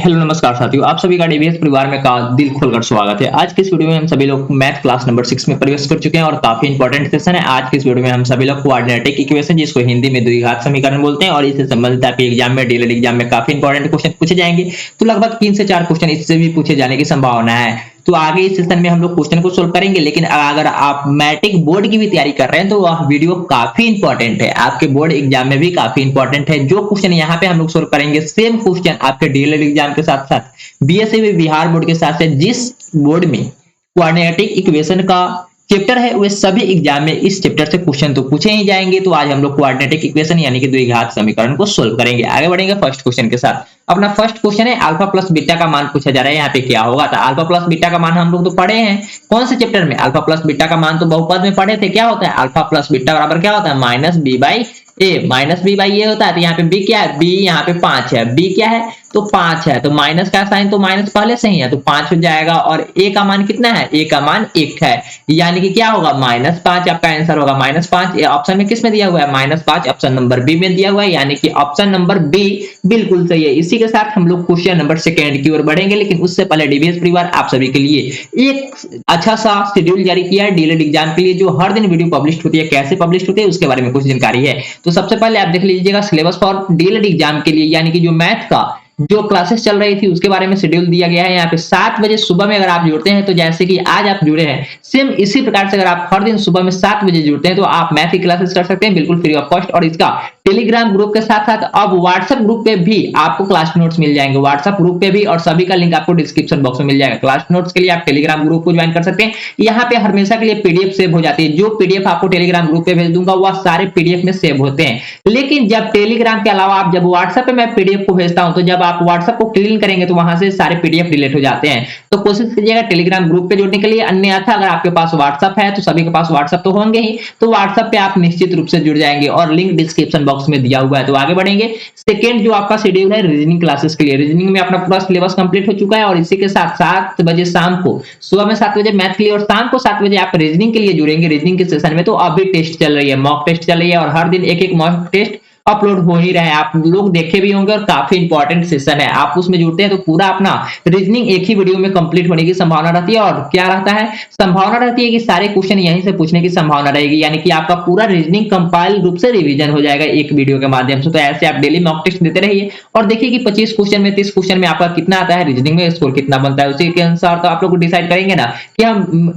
Hello नमस्कार साथियों, आप सभी का डीवीएस परिवार में का दिल खोलकर स्वागत है। आज के इस वीडियो में हम सभी लोग मैथ क्लास नंबर 6 में प्रवेश कर चुके हैं और काफी इंपॉर्टेंट सेशन है। आज के इस वीडियो में हम सभी लोग क्वाड्रेटिक इक्वेशन, जिसको हिंदी में द्विघात समीकरण बोलते हैं, और इससे संबंधित आपके एग्जाम में डीएलएड एग्जाम में काफी इंपॉर्टेंट क्वेश्चन पूछे जाएंगे। तो लगभग 3 से 4 क्वेश्चन इससे भी पूछे जाने की संभावना है। तो आगे इस सेशन में हम लोग क्वेश्चन को सोल्व करेंगे, लेकिन अगर आप मैट्रिक बोर्ड की भी तैयारी कर रहे हैं तो वह वीडियो काफी इंपॉर्टेंट है, आपके बोर्ड एग्जाम में भी काफी इंपॉर्टेंट है। जो क्वेश्चन यहाँ पे हम लोग सोल्व करेंगे, सेम क्वेश्चन आपके डीएलएड एग्जाम के साथ साथ बीएससी बिहार बोर्ड के साथ साथ जिस बोर्ड में क्वाड्रेटिक इक्वेशन का चैप्टर है, वे सभी एग्जाम में इस चैप्टर से क्वेश्चन तो पूछे ही जाएंगे। तो आज हम लोग क्वाड्रेटिक इक्वेशन यानी कि द्विघात समीकरण को सोल्व करेंगे। आगे बढ़ेंगे फर्स्ट क्वेश्चन के साथ। अपना फर्स्ट क्वेश्चन है अल्फा प्लस बीटा का मान पूछा जा रहा है। यहाँ पे क्या होगा, तो अल्फा प्लस बीटा का मान हम लोग तो पढ़े हैं। कौन से चैप्टर में? अल्फा प्लस बीटा का मान तो बहुपद में पढ़े थे। क्या होता है? अल्फा प्लस बीटा बराबर क्या होता है? Minus B by A. Minus B by A होता है। तो यहाँ पे बी क्या है? बी यहाँ पे 5 है। बी क्या है? तो 5 है। तो माइनस का साइन तो माइनस पहले से ही है, तो 5 हो जाएगा। और ए का मान कितना है? ए का मान 1 है, यानी कि क्या होगा? -5 आपका आंसर होगा। -5 ऑप्शन में किस में दिया हुआ है? -5 ऑप्शन नंबर बी में दिया हुआ है, यानी कि ऑप्शन नंबर बी बिल्कुल सही है। इसी के साथ हम लोग क्वेश्चन नंबर सेकंड की ओर बढ़ेंगे, लेकिन उससे पहले डीवीएस परिवार आप सभी के लिए एक अच्छा सा शेड्यूल जारी किया है डीएलएड एग्जाम के लिए, जो हर दिन वीडियो पब्लिश होती है। कैसे पब्लिश होती है उसके बारे में कुछ जानकारी है। तो सबसे पहले आप देख लीजिएगा सिलेबस फॉर डीएलएड एग्जाम के लिए, यानी कि जो मैथ का जो क्लासेस चल रही थी उसके बारे में शेड्यूल दिया गया है। यहाँ पे 7 बजे सुबह में अगर आप जुड़ते हैं, तो जैसे कि आज आप जुड़े हैं, सेम इसी प्रकार से अगर आप हर दिन सुबह में 7 बजे जुड़ते हैं, तो आप मैथ की क्लासेस कर सकते हैं बिल्कुल फ्री ऑफ कॉस्ट। और इसका टेलीग्राम ग्रुप के साथ साथ अब व्हाट्सएप ग्रुप पे भी आपको क्लास नोट्स मिल जाएंगे। व्हाट्सएप ग्रुप पे भी, और सभी का लिंक आपको डिस्क्रिप्शन बॉक्स में मिल जाएगा। क्लास नोट्स के लिए आप टेलीग्राम ग्रुप को ज्वाइन कर सकते हैं। यहाँ पे हमेशा के लिए पीडीएफ सेव हो जाती है। जो पीडीएफ आपको टेलीग्राम ग्रुप पे भेज दूंगा, वह सारे पीडीएफ में सेव होते हैं। लेकिन जब टेलीग्राम के अलावा आप जब व्हाट्सएप पे मैं पीडीएफ को भेजता हूं, तो जब आप व्हाट्सएप को क्लिक करेंगे तो वहां से सारे पीडीएफ डिलीट हो जाते हैं। तो कोशिश कीजिएगा टेलीग्राम ग्रुप पे जुड़ने के लिए। अन्यथा अगर आपके पास व्हाट्सएप है, तो सभी के पास व्हाट्सएप तो होंगे ही, तो व्हाट्सएप पे आप निश्चित रूप से जुड़ जाएंगे, और लिंक डिस्क्रिप्शन बॉक्स में दिया हुआ है। तो आगे बढ़ेंगे। सेकंड जो आपका शेड्यूल है रीजनिंग क्लासेस के लिए, रीजनिंग में अपना पूरा सिलेबस कंप्लीट हो चुका है, और इसी के साथ 7 बजे शाम को, सुबह में 7 बजे मैथ के लिए और शाम को 7 बजे आप रीजनिंग के लिए जुड़ेंगे। रीजनिंग के सेशन में तो अभी टेस्ट चल रही है, मॉक टेस्ट चल रही है, और हर दिन एक एक मॉक टेस्ट अपलोड हो ही रहे हैं। आप लोग देखे भी होंगे, और काफी इंपॉर्टेंट सेशन है। आप उसमें जुड़ते हैं तो पूरा अपना रीजनिंग एक ही वीडियो में कंप्लीट होने की संभावना रहती है। और क्या रहता है? संभावना रहती है कि सारे क्वेश्चन यहीं से पूछने की संभावना रहेगी, यानी कि आपका पूरा रीजनिंग कंपाइल रूप से रिवीजन हो जाएगा एक वीडियो के माध्यम से। तो ऐसे आप डेली मॉक टेस्ट देते रहिए, और देखिए कि 25 क्वेश्चन में 30 क्वेश्चन में आपका कितना आता है, रीजनिंग में स्कोर कितना बनता है। उसी के अनुसार तो आप लोग डिसाइड करेंगे ना कि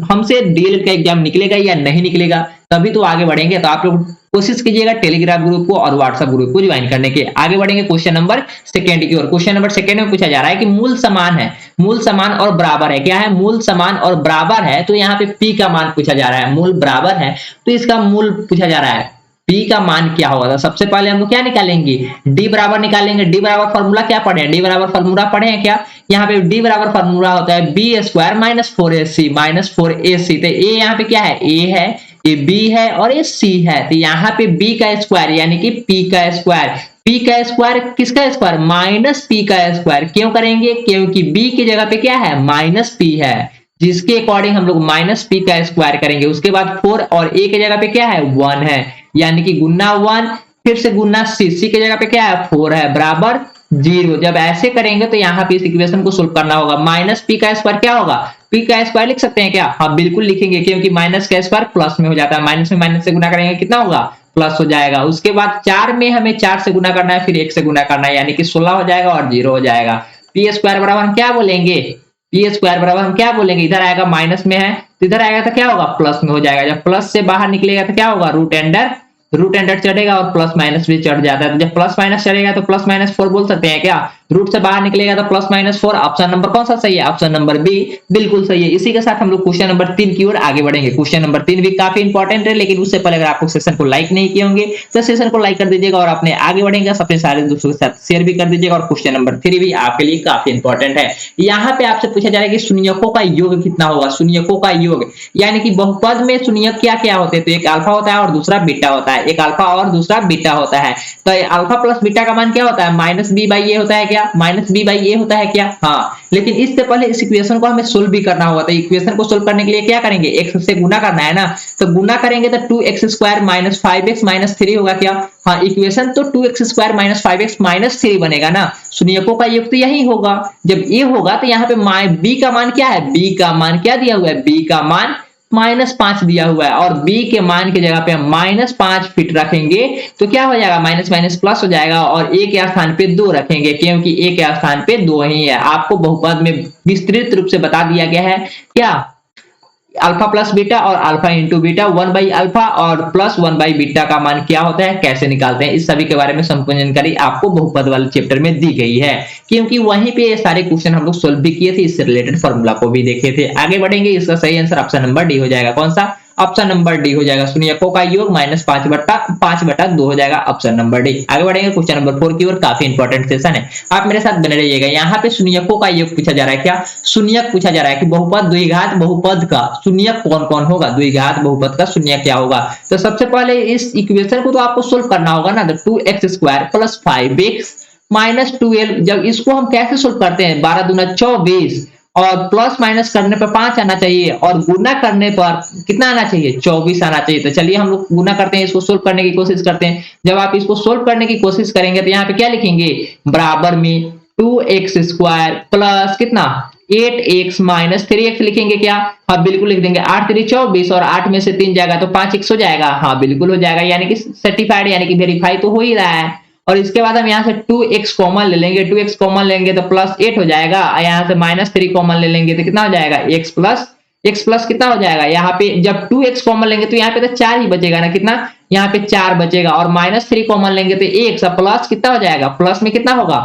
हमसे डीएलएड का एग्जाम निकलेगा या नहीं निकलेगा, तभी तो आगे बढ़ेंगे। तो आप लोग कोशिश कीजिएगा टेलीग्राम ग्रुप को और व्हाट्सएप ग्रुप को ज्वाइन करने के। आगे बढ़ेंगे क्वेश्चन नंबर सेकंड की ओर। क्वेश्चन नंबर सेकंड में पूछा जा रहा है कि मूल समान है, मूल समान और बराबर है। क्या है? मूल समान और बराबर है। तो यहाँ पे पी का मान पूछा जा रहा है। मूल बराबर है तो इसका मूल पूछा जा रहा है। पी का मान क्या होगा? तो सबसे पहले हम लोग क्या निकालेंगे? डी बराबर निकालेंगे। डी बराबर फॉर्मूला क्या पढ़े हैं? डी बराबर फॉर्मूला पढ़े हैं क्या? यहाँ पे डी बराबर फॉर्मूला होता है b square minus 4ac minus 4ac। तो ए यहाँ पे क्या है? ए है, ये बी है, और ये सी है। तो यहाँ पे बी का स्क्वायर यानी कि पी का स्क्वायर। पी का स्क्वायर किसका स्क्वायर? माइनस पी का स्क्वायर। क्यों करेंगे? क्योंकि बी की जगह पे क्या है? माइनस पी है, जिसके अकॉर्डिंग हम लोग माइनस पी का स्क्वायर करेंगे। उसके बाद 4 और ए की जगह पे क्या है? 1 है, यानी कि गुना 1, फिर से गुना सी। सी की जगह पे क्या है? 4 है, बराबर 0। जब ऐसे करेंगे तो यहाँ पे इस इक्वेशन को सोल्व करना होगा। माइनस पी का स्क्वायर क्या होगा? पी का स्क्वायर लिख सकते हैं क्या? हाँ बिल्कुल लिखेंगे, क्योंकि माइनस का स्क्वायर प्लस में हो जाता है। माइनस में माइनस से गुना करेंगे, कितना होगा? प्लस हो जाएगा। उसके बाद 4 में हमें 4 से गुना करना है, फिर 1 से गुना करना है, यानी कि 16 हो जाएगा और 0 हो जाएगा। पी स्क्वायर बराबर हम क्या बोलेंगे? पी स्क्वायर बराबर हम क्या बोलेंगे? इधर आएगा माइनस में है, तो इधर आएगा तो क्या होगा? प्लस में हो जाएगा। जब प्लस से बाहर निकलेगा तो क्या होगा? रूट अंडर चढ़ेगा, और प्लस माइनस भी चढ़ जाता है। तो जब प्लस माइनस चढ़ेगा तो प्लस माइनस 4 बोल सकते हैं क्या? रूट से बाहर निकलेगा तो प्लस माइनस 4। ऑप्शन नंबर कौन सा सही है? ऑप्शन नंबर बी बिल्कुल सही है। इसी के साथ हम लोग क्वेश्चन नंबर 3 की ओर आगे बढ़ेंगे। क्वेश्चन नंबर 3 भी काफी इंपॉर्टेंट है, लेकिन उससे पहले अगर आप लोग सेशन को लाइक नहीं किए होंगे तो सेशन को लाइक कर दीजिएगा, और अपने आगे बढ़ेंगे अपने सारे दोस्तों के साथ शेयर भी कर दीजिएगा। और क्वेश्चन नंबर 3 भी आपके लिए काफी इंपॉर्टेंट है। यहाँ पे आपसे पूछा जा रहा है कि शून्यकों का योग कितना होगा? शून्यकों का योग यानी कि बहुपद में शून्यक क्या क्या होते हैं? तो एक अल्फा होता है और दूसरा बीटा होता है। एक अल्फा और दूसरा बीटा होता है। तो अल्फा प्लस बीटा का मान क्या होता है? माइनस बी बाई ए होता है क्या, माइनस बी बाई ए होता है क्या? हाँ, लेकिन इससे पहले इस इक्वेशन को हमें सोल्व भी करना होगा। तो इक्वेशन को सोल्व करने के लिए क्या करेंगे, x से गुना करना है ना, तो गुना करेंगे तो 2x square minus 5x minus 3 होगा क्या? हाँ, इक्वेशन तो 2x square minus 5x minus 3 बनेगा ना। शून्यकों का योग तो यही होगा। जब ये होगा तो यहाँ पे b का मान क्या है, b का मान क्या दिया हुआ है, b का मान -5 दिया हुआ है और b के मान की जगह पे हम -5 फिट रखेंगे तो क्या हो जाएगा, माइनस माइनस प्लस हो जाएगा और a के स्थान पे 2 रखेंगे क्योंकि a के स्थान पे 2 ही है। आपको बहुपद में विस्तृत रूप से बता दिया गया है क्या, अल्फा प्लस बीटा और alpha into beta 1 by alpha और प्लस 1 बाई बीटा का मान क्या होता है, कैसे निकालते हैं, इस सभी के बारे में संपूर्ण जानकारी आपको बहुपद वाले चैप्टर में दी गई है क्योंकि वहीं पे ये सारे क्वेश्चन हम लोग सोल्व भी किए थे, इससे रिलेटेड फॉर्मूला को भी देखे थे। आगे बढ़ेंगे, इसका सही आंसर ऑप्शन नंबर डी हो जाएगा। कौन सा? ऑप्शन नंबर डी हो जाएगा। शून्यकों का योग -5/2 हो जाएगा, ऑप्शन नंबर डी। आगे बढ़ेंगे क्वेश्चन नंबर 4 की ओर, काफी इंपॉर्टेंट सेशन है, आप मेरे साथ बने रहिएगा। यहाँ पे शून्यकों का योग पूछा जा रहा है क्या, शून्यक पूछा जा रहा है कि बहुपद द्विघात बहुपद का शून्यक कौन कौन होगा, द्विघात बहुपद का शून्यक क्या होगा। तो सबसे पहले इस इक्वेशन को तो आपको सोल्व करना होगा ना, तो 2x square plus 5x minus 12, जब इसको हम कैसे सोल्व करते हैं, 12 दूना 24 और प्लस माइनस करने पर 5 आना चाहिए और गुना करने पर कितना आना चाहिए, 24 आना चाहिए। तो चलिए हम लोग गुना करते हैं, इसको सोल्व करने की कोशिश करते हैं। जब आप इसको सोल्व करने की कोशिश करेंगे तो यहाँ पे क्या लिखेंगे, बराबर में 2x स्क्वायर प्लस कितना 8x माइनस 3x लिखेंगे क्या, हाँ बिल्कुल लिख देंगे। 8 3 24 और 8 में से 3 जाएगा तो 5x हो जाएगा, हाँ बिल्कुल हो जाएगा, यानी कि सर्टिफाइड यानी कि वेरीफाई तो हो ही रहा है। और इसके बाद हम यहाँ से 2x कॉमन ले लेंगे, 2x कॉमन लेंगे तो प्लस 8 हो जाएगा, यहाँ से -3 कॉमन ले लेंगे तो कितना हो जाएगा, x प्लस कितना हो जाएगा, यहाँ पे जब 2x कॉमन लेंगे तो यहाँ पे तो 4 ही बचेगा ना, कितना यहाँ पे 4 बचेगा और -3 कॉमन लेंगे तो x प्लस कितना हो जाएगा, प्लस में कितना होगा,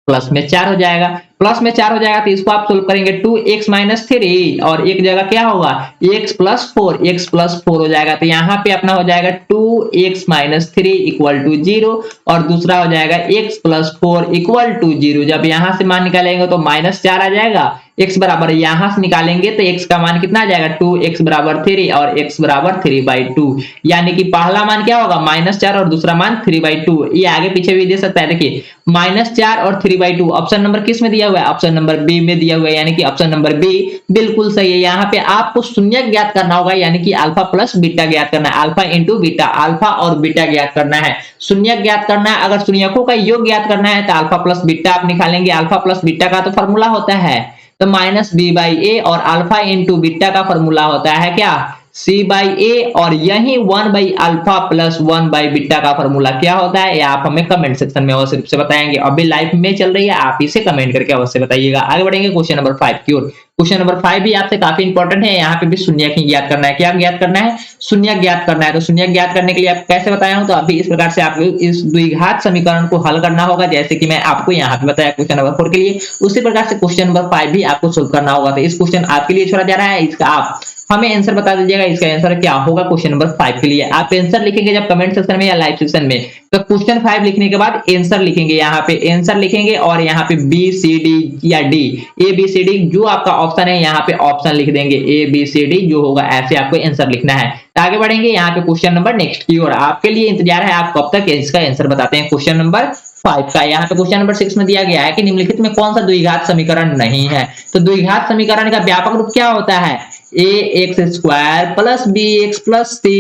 प्लस में 4 हो जाएगा, प्लस में 4 हो जाएगा तो इसको आप सोल्व करेंगे 2x माइनस 3 और एक जगह क्या होगा x प्लस 4 हो जाएगा। तो यहाँ पे अपना हो जाएगा 2x माइनस 3 इक्वल टू 0 और दूसरा हो जाएगा x प्लस 4 इक्वल टू 0। जब यहाँ से मान निकालेंगे तो -4 आ जाएगा, x बराबर यहां से निकालेंगे तो x का मान कितना आ जाएगा, 2x बराबर 3 और x बराबर 3/2, यानी कि पहला मान क्या होगा -4 और दूसरा मान 3/2। ये आगे पीछे भी दे सकता है, देखिए -4 और 3/2 ऑप्शन नंबर किस में दिया हुआ है, ऑप्शन नंबर बी में दिया हुआ है, यानी कि ऑप्शन नंबर बी बिल्कुल सही है। यहाँ पे आपको शून्यक ज्ञात करना होगा, यानी कि अल्फा प्लस बीटा ज्ञात करना है, अल्फा इंटू बीटा, अल्फा और बीटा ज्ञात करना है, शून्यक ज्ञात करना है। अगर शून्यकों का योग ज्ञात करना है तो अल्फा प्लस बीटा आप निकालेंगे, अल्फा प्लस बीटा का तो फॉर्मूला होता है तो -b/a और अल्फा इंटू बीटा का फॉर्मूला होता है क्या, c/a और यही 1/अल्फा प्लस 1/बीटा का फॉर्मूला क्या होता है, ये आप हमें कमेंट सेक्शन में अवश्य रूप से बताएंगे। अभी लाइव में चल रही है, आप इसे कमेंट करके अवश्य बताइएगा। आगे बढ़ेंगे क्वेश्चन नंबर 5 की ओर। क्वेश्चन नंबर 5 भी आपसे काफी इंपॉर्टेंट है, यहाँ पे भी शून्यक ही ज्ञात करना है। क्या ज्ञात करना है, शून्यक ज्ञात करना है। तो शून्यक ज्ञात करने के लिए आप कैसे बताया हूं, तो अभी इस प्रकार से आपको इस द्विघात समीकरण को हल करना होगा, जैसे कि मैं आपको यहाँ पे बताया क्वेश्चन नंबर 4 के लिए, उसी प्रकार से क्वेश्चन नंबर 5 भी आपको सोल्व करना होगा। तो इस क्वेश्चन आपके लिए छोड़ा जा रहा है, इसका आप हमें आंसर बता दीजिएगा, इसका आंसर क्या होगा क्वेश्चन नंबर 5 के लिए। आप आंसर लिखेंगे जब कमेंट सेक्शन में या लाइव सेक्शन में, तो क्वेश्चन 5 लिखने के बाद आंसर लिखेंगे, यहाँ पे आंसर लिखेंगे और यहाँ पे बी सी डी या D, A B C D जो आपका ऑप्शन है यहाँ पे ऑप्शन लिख देंगे, ए बी सी डी जो होगा ऐसे आपको आंसर लिखना है। तो आगे बढ़ेंगे यहाँ पे क्वेश्चन नंबर नेक्स्ट की ओर। आपके लिए इंतजार है, आप कब तक इसका आंसर बताते हैं। क्वेश्चन नंबर 5 का यहाँ पे क्वेश्चन नंबर 6 में दिया गया है कि निम्नलिखित में कौन सा द्विघात समीकरण नहीं है। तो द्विघात समीकरण का व्यापक रूप क्या होता है, ax square plus bx plus c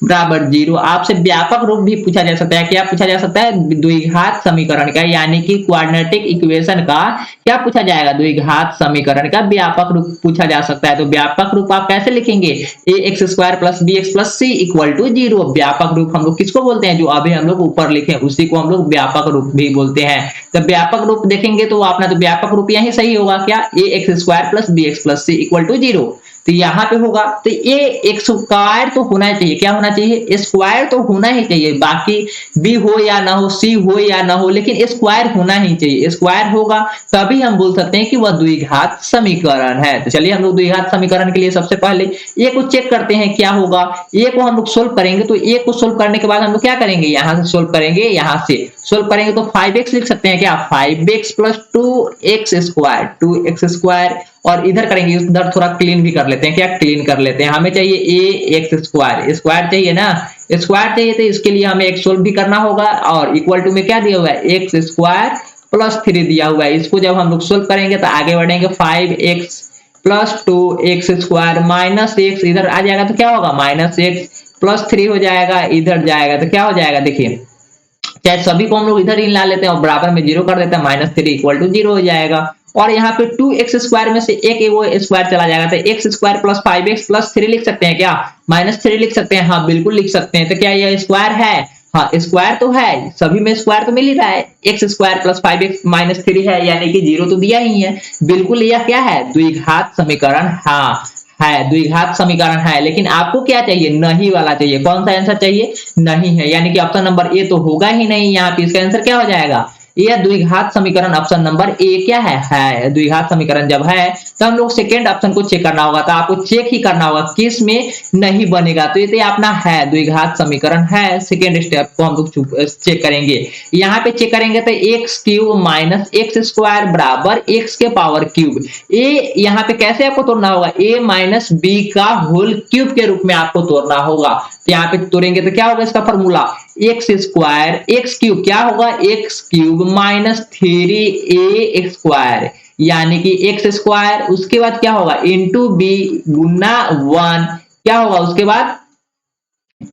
बराबर 0। आपसे व्यापक रूप भी पूछा जा सकता है, क्या पूछा जा सकता है, द्विघात समीकरण का, यानी कि क्वाड्रेटिक इक्वेशन का क्या पूछा जाएगा, द्विघात समीकरण का व्यापक रूप पूछा जा सकता है। तो व्यापक रूप आप कैसे लिखेंगे, ax square plus bx plus c equal to 0। व्यापक रूप हम लोग किसको बोलते हैं, जो अभी हम लोग ऊपर लिखे उसी को हम लोग व्यापक रूप भी बोलते हैं। तो व्यापक रूप देखेंगे तो अपना तो व्यापक रूप यही सही होगा, क्या ax square plus bx plus c equal to 0। तो यहाँ पे होगा तो ये एक स्क्वायर तो होना चाहिए, क्या होना चाहिए, स्क्वायर तो होना ही चाहिए, बाकी बी हो या ना हो, सी हो या ना हो, लेकिन स्क्वायर होना ही चाहिए। स्क्वायर होगा तभी हम बोल सकते हैं कि वह द्विघात समीकरण है। तो चलिए हम लोग द्विघात समीकरण के लिए सबसे पहले ए को चेक करते हैं क्या होगा। ए को हम लोग सोल्व करेंगे, तो ए को सोल्व करने के बाद हम लोग क्या करेंगे, यहाँ से सोल्व करेंगे, यहाँ से सोल्व करेंगे तो 5x लिख सकते हैं क्या, 5x प्लस 2x स्क्वायर और इधर करेंगे, इधर थोड़ा क्लीन भी कर लेते हैं, क्या क्लीन कर लेते हैं, हमें चाहिए ax स्क्वायर, स्क्वायर चाहिए ना, स्क्वायर चाहिए तो इसके लिए हमें एक सोल्व भी करना होगा और इक्वल टू में क्या दिया हुआ है x स्क्वायर प्लस 3 दिया हुआ है। इसको जब हम लोग सोल्व करेंगे तो आगे बढ़ेंगे 5x plus 2x square minus x इधर आ जाएगा तो क्या होगा माइनस x प्लस 3 हो जाएगा, इधर जाएगा तो क्या हो जाएगा देखिए, चाहे सभी को हम लोग इधर ही ला लेते हैं और बराबर में जीरो कर देते हैं, माइनस 3 इक्वल टू 0 हो जाएगा। और यहाँ पे 2x स्क्वायर में से एक वो स्क्वायर चला जाएगा तो x square plus 5x plus 3 लिख सकते हैं क्या, माइनस 3 लिख सकते हैं, हाँ बिल्कुल लिख सकते हैं। तो क्या यह स्क्वायर है, हाँ स्क्वायर तो है, सभी में स्क्वायर तो मिल ही रहा है, x square plus 5x minus 3 है यानी कि 0 तो दिया ही है, बिल्कुल यह क्या है द्विघात समीकरण, हाँ है द्विघात समीकरण है। लेकिन आपको क्या चाहिए, नहीं वाला चाहिए, कौन सा आंसर चाहिए, नहीं है, यानी कि ऑप्शन नंबर ए तो होगा ही नहीं, यहाँ पे इसका आंसर क्या हो जाएगा, यह द्विघात समीकरण ऑप्शन नंबर ए क्या है द्विघात समीकरण जब है तो हम लोग सेकंड ऑप्शन को चेक करना होगा, तो आपको चेक ही करना होगा किस में नहीं बनेगा, तो ये अपना है द्विघात समीकरण है। सेकंड स्टेप को हम लोग चेक करेंगे, यहाँ पे चेक करेंगे तो x cube minus x square बराबर एक्स के पावर क्यूब, ए यहाँ पे कैसे आपको तोड़ना होगा, ए माइनस बी का होल क्यूब के रूप में आपको तोड़ना होगा। यहाँ पे तोड़ेंगे तो क्या होगा इसका formula, x square x cube क्या होगा x cube minus 3a square यानी कि एक्स स्क्वायर, उसके बाद क्या होगा इंटू बी गुना 1 क्या होगा, उसके बाद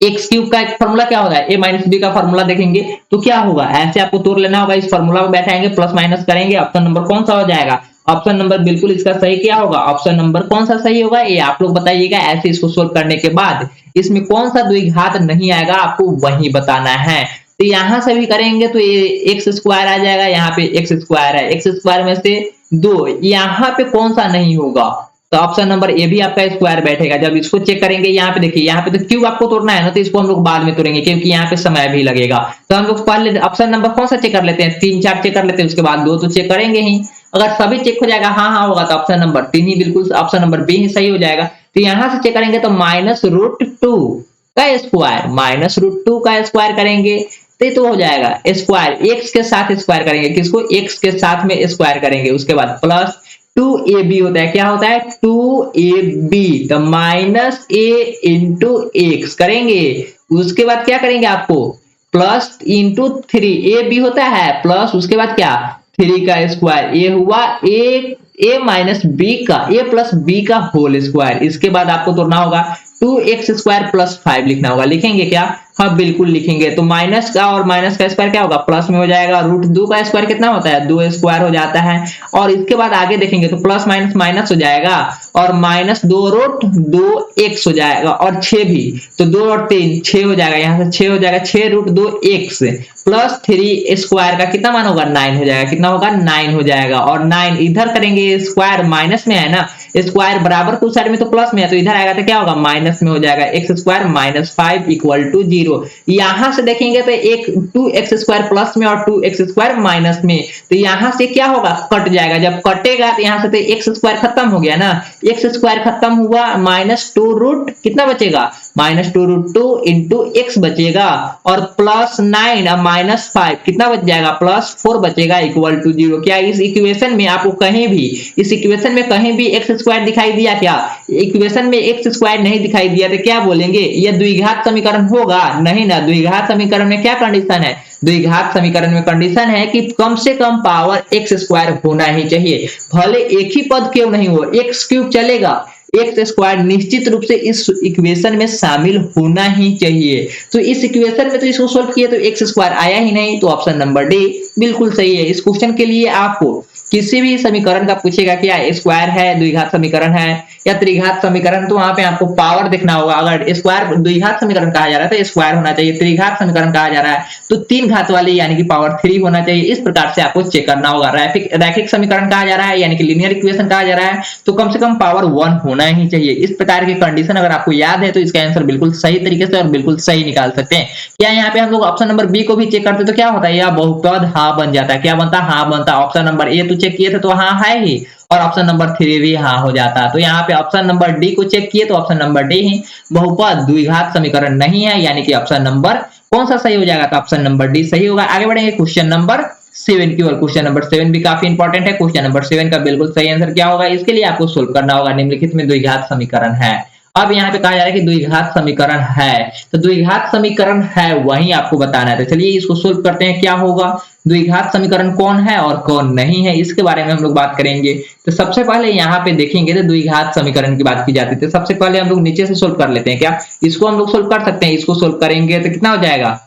एक्स क्यूब का एक फॉर्मूला क्या होगा ए माइनस बी का फॉर्मूला देखेंगे तो क्या होगा, ऐसे आपको तोड़ लेना होगा, इस फॉर्मूला को बैठाएंगे प्लस माइनस करेंगे, ऑप्शन नंबर कौन सा हो जाएगा, ऑप्शन नंबर बिल्कुल इसका सही क्या होगा, ऑप्शन नंबर कौन सा सही होगा ये आप लोग बताइएगा। ऐसे इसको सोल्व करने के बाद इसमें कौन सा द्विघात नहीं आएगा आपको वही बताना है। तो यहां से भी करेंगे तो ये एक्स स्क्वायर आ जाएगा, यहाँ पे एक्स स्क्वायर है, एक्स स्क्वायर में से 2 यहाँ पे कौन सा नहीं होगा, तो ऑप्शन नंबर ए भी आपका स्क्वायर बैठेगा। जब इसको चेक करेंगे यहाँ पे देखिए, यहाँ पे तो क्यूब आपको तोड़ना है ना, तो इसको हम लोग बाद में तोड़ेंगे क्योंकि यहाँ पे समय भी लगेगा। तो हम लोग पहले ऑप्शन नंबर कौन सा चेक कर लेते हैं, 3 4 चेक कर लेते हैं, उसके बाद 2 तो चेक करेंगे ही, अगर सभी चेक हो जाएगा हाँ हाँ होगा तो ऑप्शन नंबर 3 ही बिल्कुल, ऑप्शन नंबर बी ही सही हो जाएगा। तो यहाँ से चेक करेंगे तो -√2 का स्क्वायर, -√2 का स्क्वायर करेंगे तो हो जाएगा स्क्वायर, एक्स के साथ स्क्वायर करेंगे, किसको एक्स के साथ में स्क्वायर करेंगे, उसके बाद प्लस 2ab होता है, क्या होता है 2ab, तो माइनस a इंटू एक्स करेंगे, उसके बाद क्या करेंगे आपको प्लस इंटू 3 ab होता है प्लस उसके बाद क्या 3 का स्क्वायर, ये हुआ a माइनस बी का a प्लस बी का होल स्क्वायर, इसके बाद आपको तोड़ना होगा 2x स्क्वायर प्लस 5 लिखना होगा, लिखेंगे क्या, हाँ बिल्कुल लिखेंगे। तो माइनस का और माइनस का स्क्वायर क्या होगा प्लस में हो जाएगा, √2 का स्क्वायर कितना होता है 2 स्क्वायर हो जाता है, और इसके बाद आगे देखेंगे तो प्लस माइनस माइनस हो जाएगा और -2√2x हो जाएगा और 6 भी, तो 2 और 3 6 हो जाएगा, यहाँ से 6 हो जाएगा, 6√2x प्लस 3 स्क्वायर का कितना मान होगा 9 हो जाएगा, कितना होगा 9 हो जाएगा, और 9 इधर करेंगे स्क्वायर माइनस में है ना, स्क्वायर बराबर को साइड में तो प्लस में है तो इधर आएगा तो क्या होगा माइनस में हो जाएगा, x square minus 5 equal to 0। यहां से देखेंगे तो एक 2x स्क्वायर प्लस में और 2x स्क्वायर माइनस में, तो यहां से क्या होगा कट जाएगा, जब कटेगा तो यहां से तो एक्स स्क्वायर खत्म हो गया ना, एक्स स्क्वायर खत्म हुआ, -2 कितना बचेगा -2√2 इंटू एक्स बचेगा और प्लस 9 और -5 कितना बच जाएगा +4 बचेगा इक्वल टू 0। क्या इस इक्वेशन में आपको कहीं भी इस इक्वेशन में कहीं भी एक्स स्क्वायर दिखाई दिया, क्या इक्वेशन में एक्स स्क्वायर नहीं दिखाई दिया तो क्या बोलेंगे यह द्विघात समीकरण होगा, नहीं ना, द्विघात समीकरण में क्या कंडीशन है, द्विघात समीकरण में कंडीशन है कि कम से कम पावर एक्स स्क्वायर होना ही चाहिए, भले एक ही पद क्यों नहीं हो, एक्स क्यूब चलेगा, एक्स स्क्वायर निश्चित रूप से इस इक्वेशन में शामिल होना ही चाहिए। तो इस इक्वेशन में तो इसको सोल्व किया तो एक्स स्क्वायर आया ही नहीं, तो ऑप्शन नंबर डी बिल्कुल सही है। इस क्वेश्चन के लिए आपको किसी भी समीकरण का पूछेगा क्या स्क्वायर है, द्विघात समीकरण है या त्रिघात समीकरण, तो वहां पे आपको पावर देखना होगा। अगर स्क्वायर द्विघात समीकरण कहा जा रहा है तो स्क्वायर होना चाहिए, त्रिघात समीकरण कहा जा रहा है तो 3 घात वाले यानी कि पावर 3 होना चाहिए। इस प्रकार से आपको चेक करना होगा। रैखिक समीकरण कहा जा रहा है यानी कि लीनियर इक्वेशन कहा जा रहा है तो कम से कम पावर 1 होना ही चाहिए। इस प्रकार की कंडीशन अगर आपको याद है तो इसका आंसर बिल्कुल सही तरीके से और बिल्कुल सही निकाल सकते हैं। क्या यहाँ पे हम लोग ऑप्शन नंबर बी को भी चेक करते तो क्या होता है, यह बहुपद हाँ बन जाता है, क्या बनता है हाँ बनता। ऑप्शन नंबर ए तो चेक किए थे तो हाँ है ही, और ऑप्शन नंबर 3 भी हाँ हो जाता। तो यहाँ पे ऑप्शन नंबर डी को चेक किए तो ऑप्शन नंबर डी ही बहुपद द्विघात समीकरण नहीं है, यानी कि ऑप्शन नंबर कौन सा सही हो जाएगा, तो ऑप्शन नंबर डी सही होगा। आगे बढ़ेंगे क्वेश्चन नंबर 7 की ओर। क्वेश्चन नंबर 7 भी काफी इंपॉर्टेंट है। क्वेश्चन नंबर 7 का बिल्कुल सही आंसर क्या होगा, इसके लिए आपको सोल्व करना होगा। निम्नलिखित में द्विघात समीकरण है अब यहाँ पे कहा जा रहा है कि द्विघात समीकरण है, तो द्विघात समीकरण है वही आपको बताना है। तो चलिए इसको सोल्व करते हैं, क्या होगा, द्विघात समीकरण कौन है और कौन नहीं है, इसके बारे में हम लोग बात करेंगे। तो सबसे पहले यहाँ पे देखेंगे तो द्विघात समीकरण की बात की जाती है, तो सबसे पहले हम लोग नीचे से सोल्व कर लेते हैं। क्या इसको हम लोग सोल्व कर सकते हैं? इसको सोल्व करेंगे तो कितना हो जाएगा,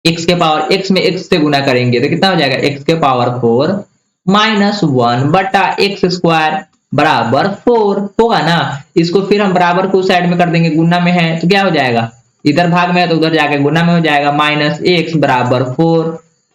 x के पावर x में x से गुना करेंगे तो कितना हो जाएगा, x के पावर 4 माइनस 1 बटा एक्स स्क्वायर बराबर 4 होगा ना। इसको फिर हम बराबर को साइड में कर देंगे, गुना में है तो क्या हो जाएगा, इधर भाग में है तो उधर जाके गुना में हो जाएगा, माइनस एक्स बराबर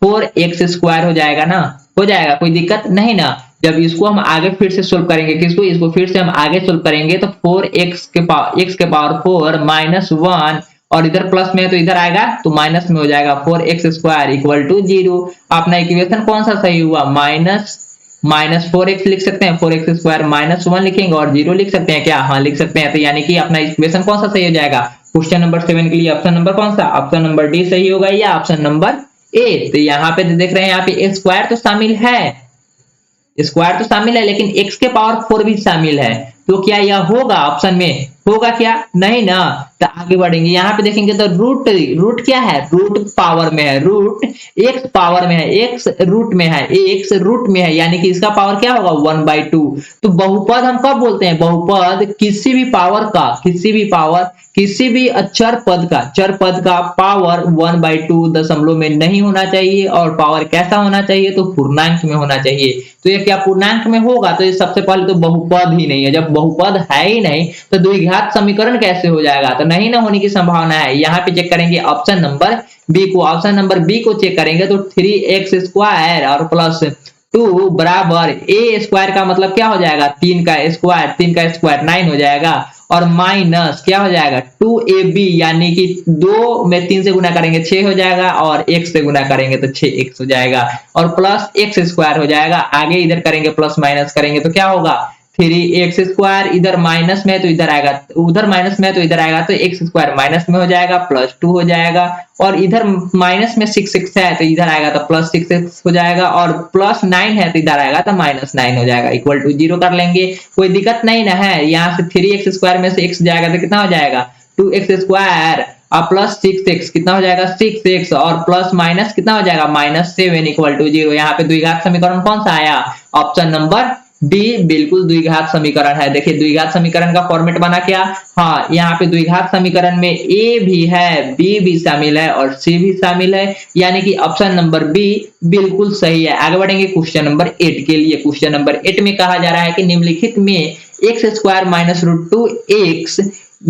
4 एक्स स्क्वायर हो जाएगा ना, हो जाएगा, कोई दिक्कत नहीं ना। जब इसको हम आगे फिर से सोल्व करेंगे, किसको, इसको फिर से हम आगे सोल्व करेंगे तो 4x के पावर 4 माइनस 1 और इधर प्लस में है तो इधर आएगा तो माइनस में हो जाएगा, 4x स्क्वायर इक्वल टू 0। अपना इक्वेशन कौन सा सही हुआ, माइनस 4x लिख सकते हैं, 4x स्क्वायर माइनस 1 लिखेंगे और 0 लिख सकते हैं क्या, हाँ लिख सकते हैं। तो यानी कि अपना इक्वेशन कौन सा सही हो जाएगा, क्वेश्चन नंबर 7 के लिए ऑप्शन नंबर कौन सा, ऑप्शन नंबर डी सही होगा या ऑप्शन नंबर ए। तो यहाँ पे देख रहे हैं, यहाँ पे स्क्वायर तो शामिल है, स्क्वायर तो शामिल है लेकिन x के पावर 4 भी शामिल है, तो क्या यह होगा, ऑप्शन में होगा क्या, नहीं ना। तो आगे बढ़ेंगे, यहाँ पे देखेंगे तो रूट क्या है, रूट पावर में है, रूट x पावर में है, x रूट में है, x रूट में है, यानी कि इसका पावर क्या होगा 1/2। तो बहुपद हम कब बोलते हैं, बहुपद किसी भी पावर का, किसी भी चर पद का पावर 1/2 दशमलव में नहीं होना चाहिए, और पावर कैसा होना चाहिए, तो पूर्णांक में होना चाहिए। तो ये क्या पूर्णांक में होगा, तो ये सबसे पहले तो बहुपद ही नहीं है, जब बहुपद है ही नहीं तो द्विघात समीकरण कैसे हो जाएगा, तो नहीं ना होने की संभावना है। यहाँ पे चेक करेंगे ऑप्शन नंबर बी को, ऑप्शन नंबर बी को चेक करेंगे तो 3x स्क्वायर और प्लस 2 बराबर ए स्क्वायर का मतलब क्या हो जाएगा, 3 का स्क्वायर 9 हो जाएगा, और माइनस क्या हो जाएगा 2ab, यानी कि 2 में 3 से गुना करेंगे 6 हो जाएगा, और x से गुना करेंगे तो 6x हो जाएगा, और प्लस x स्क्वायर हो जाएगा। आगे इधर करेंगे प्लस माइनस करेंगे तो क्या होगा 3x स्क्वायर, इधर माइनस में है तो इधर आएगा, उधर माइनस में है तो इधर आएगा, तो x स्क्वायर माइनस में हो जाएगा, प्लस 2 हो जाएगा, और इधर माइनस में 6x है तो इधर आएगा तो प्लस 6x हो जाएगा, और प्लस 9 है तो इधर आएगा तो माइनस 9 हो जाएगा, इक्वल टू 0 कर लेंगे, कोई दिक्कत नहीं ना है। यहाँ से 3x स्क्वायर में से x जाएगा तो कितना हो जाएगा 2x स्क्वायर और प्लस 6x कितना हो जाएगा 6x, और प्लस माइनस कितना हो जाएगा -7 इक्वल टू 0। यहाँ पे द्विघात समीकरण कौन सा आया, ऑप्शन नंबर डी बिल्कुल द्विघात समीकरण है। देखिए द्विघात समीकरण का फॉर्मेट बना क्या, हाँ यहाँ पे द्विघात समीकरण में ए भी है, बी भी शामिल है और सी भी शामिल है, यानी कि ऑप्शन नंबर बी बिल्कुल सही है। आगे बढ़ेंगे क्वेश्चन नंबर 8 के लिए। क्वेश्चन नंबर 8 में कहा जा रहा है कि निम्नलिखित में x स्क्वायर माइनस √2x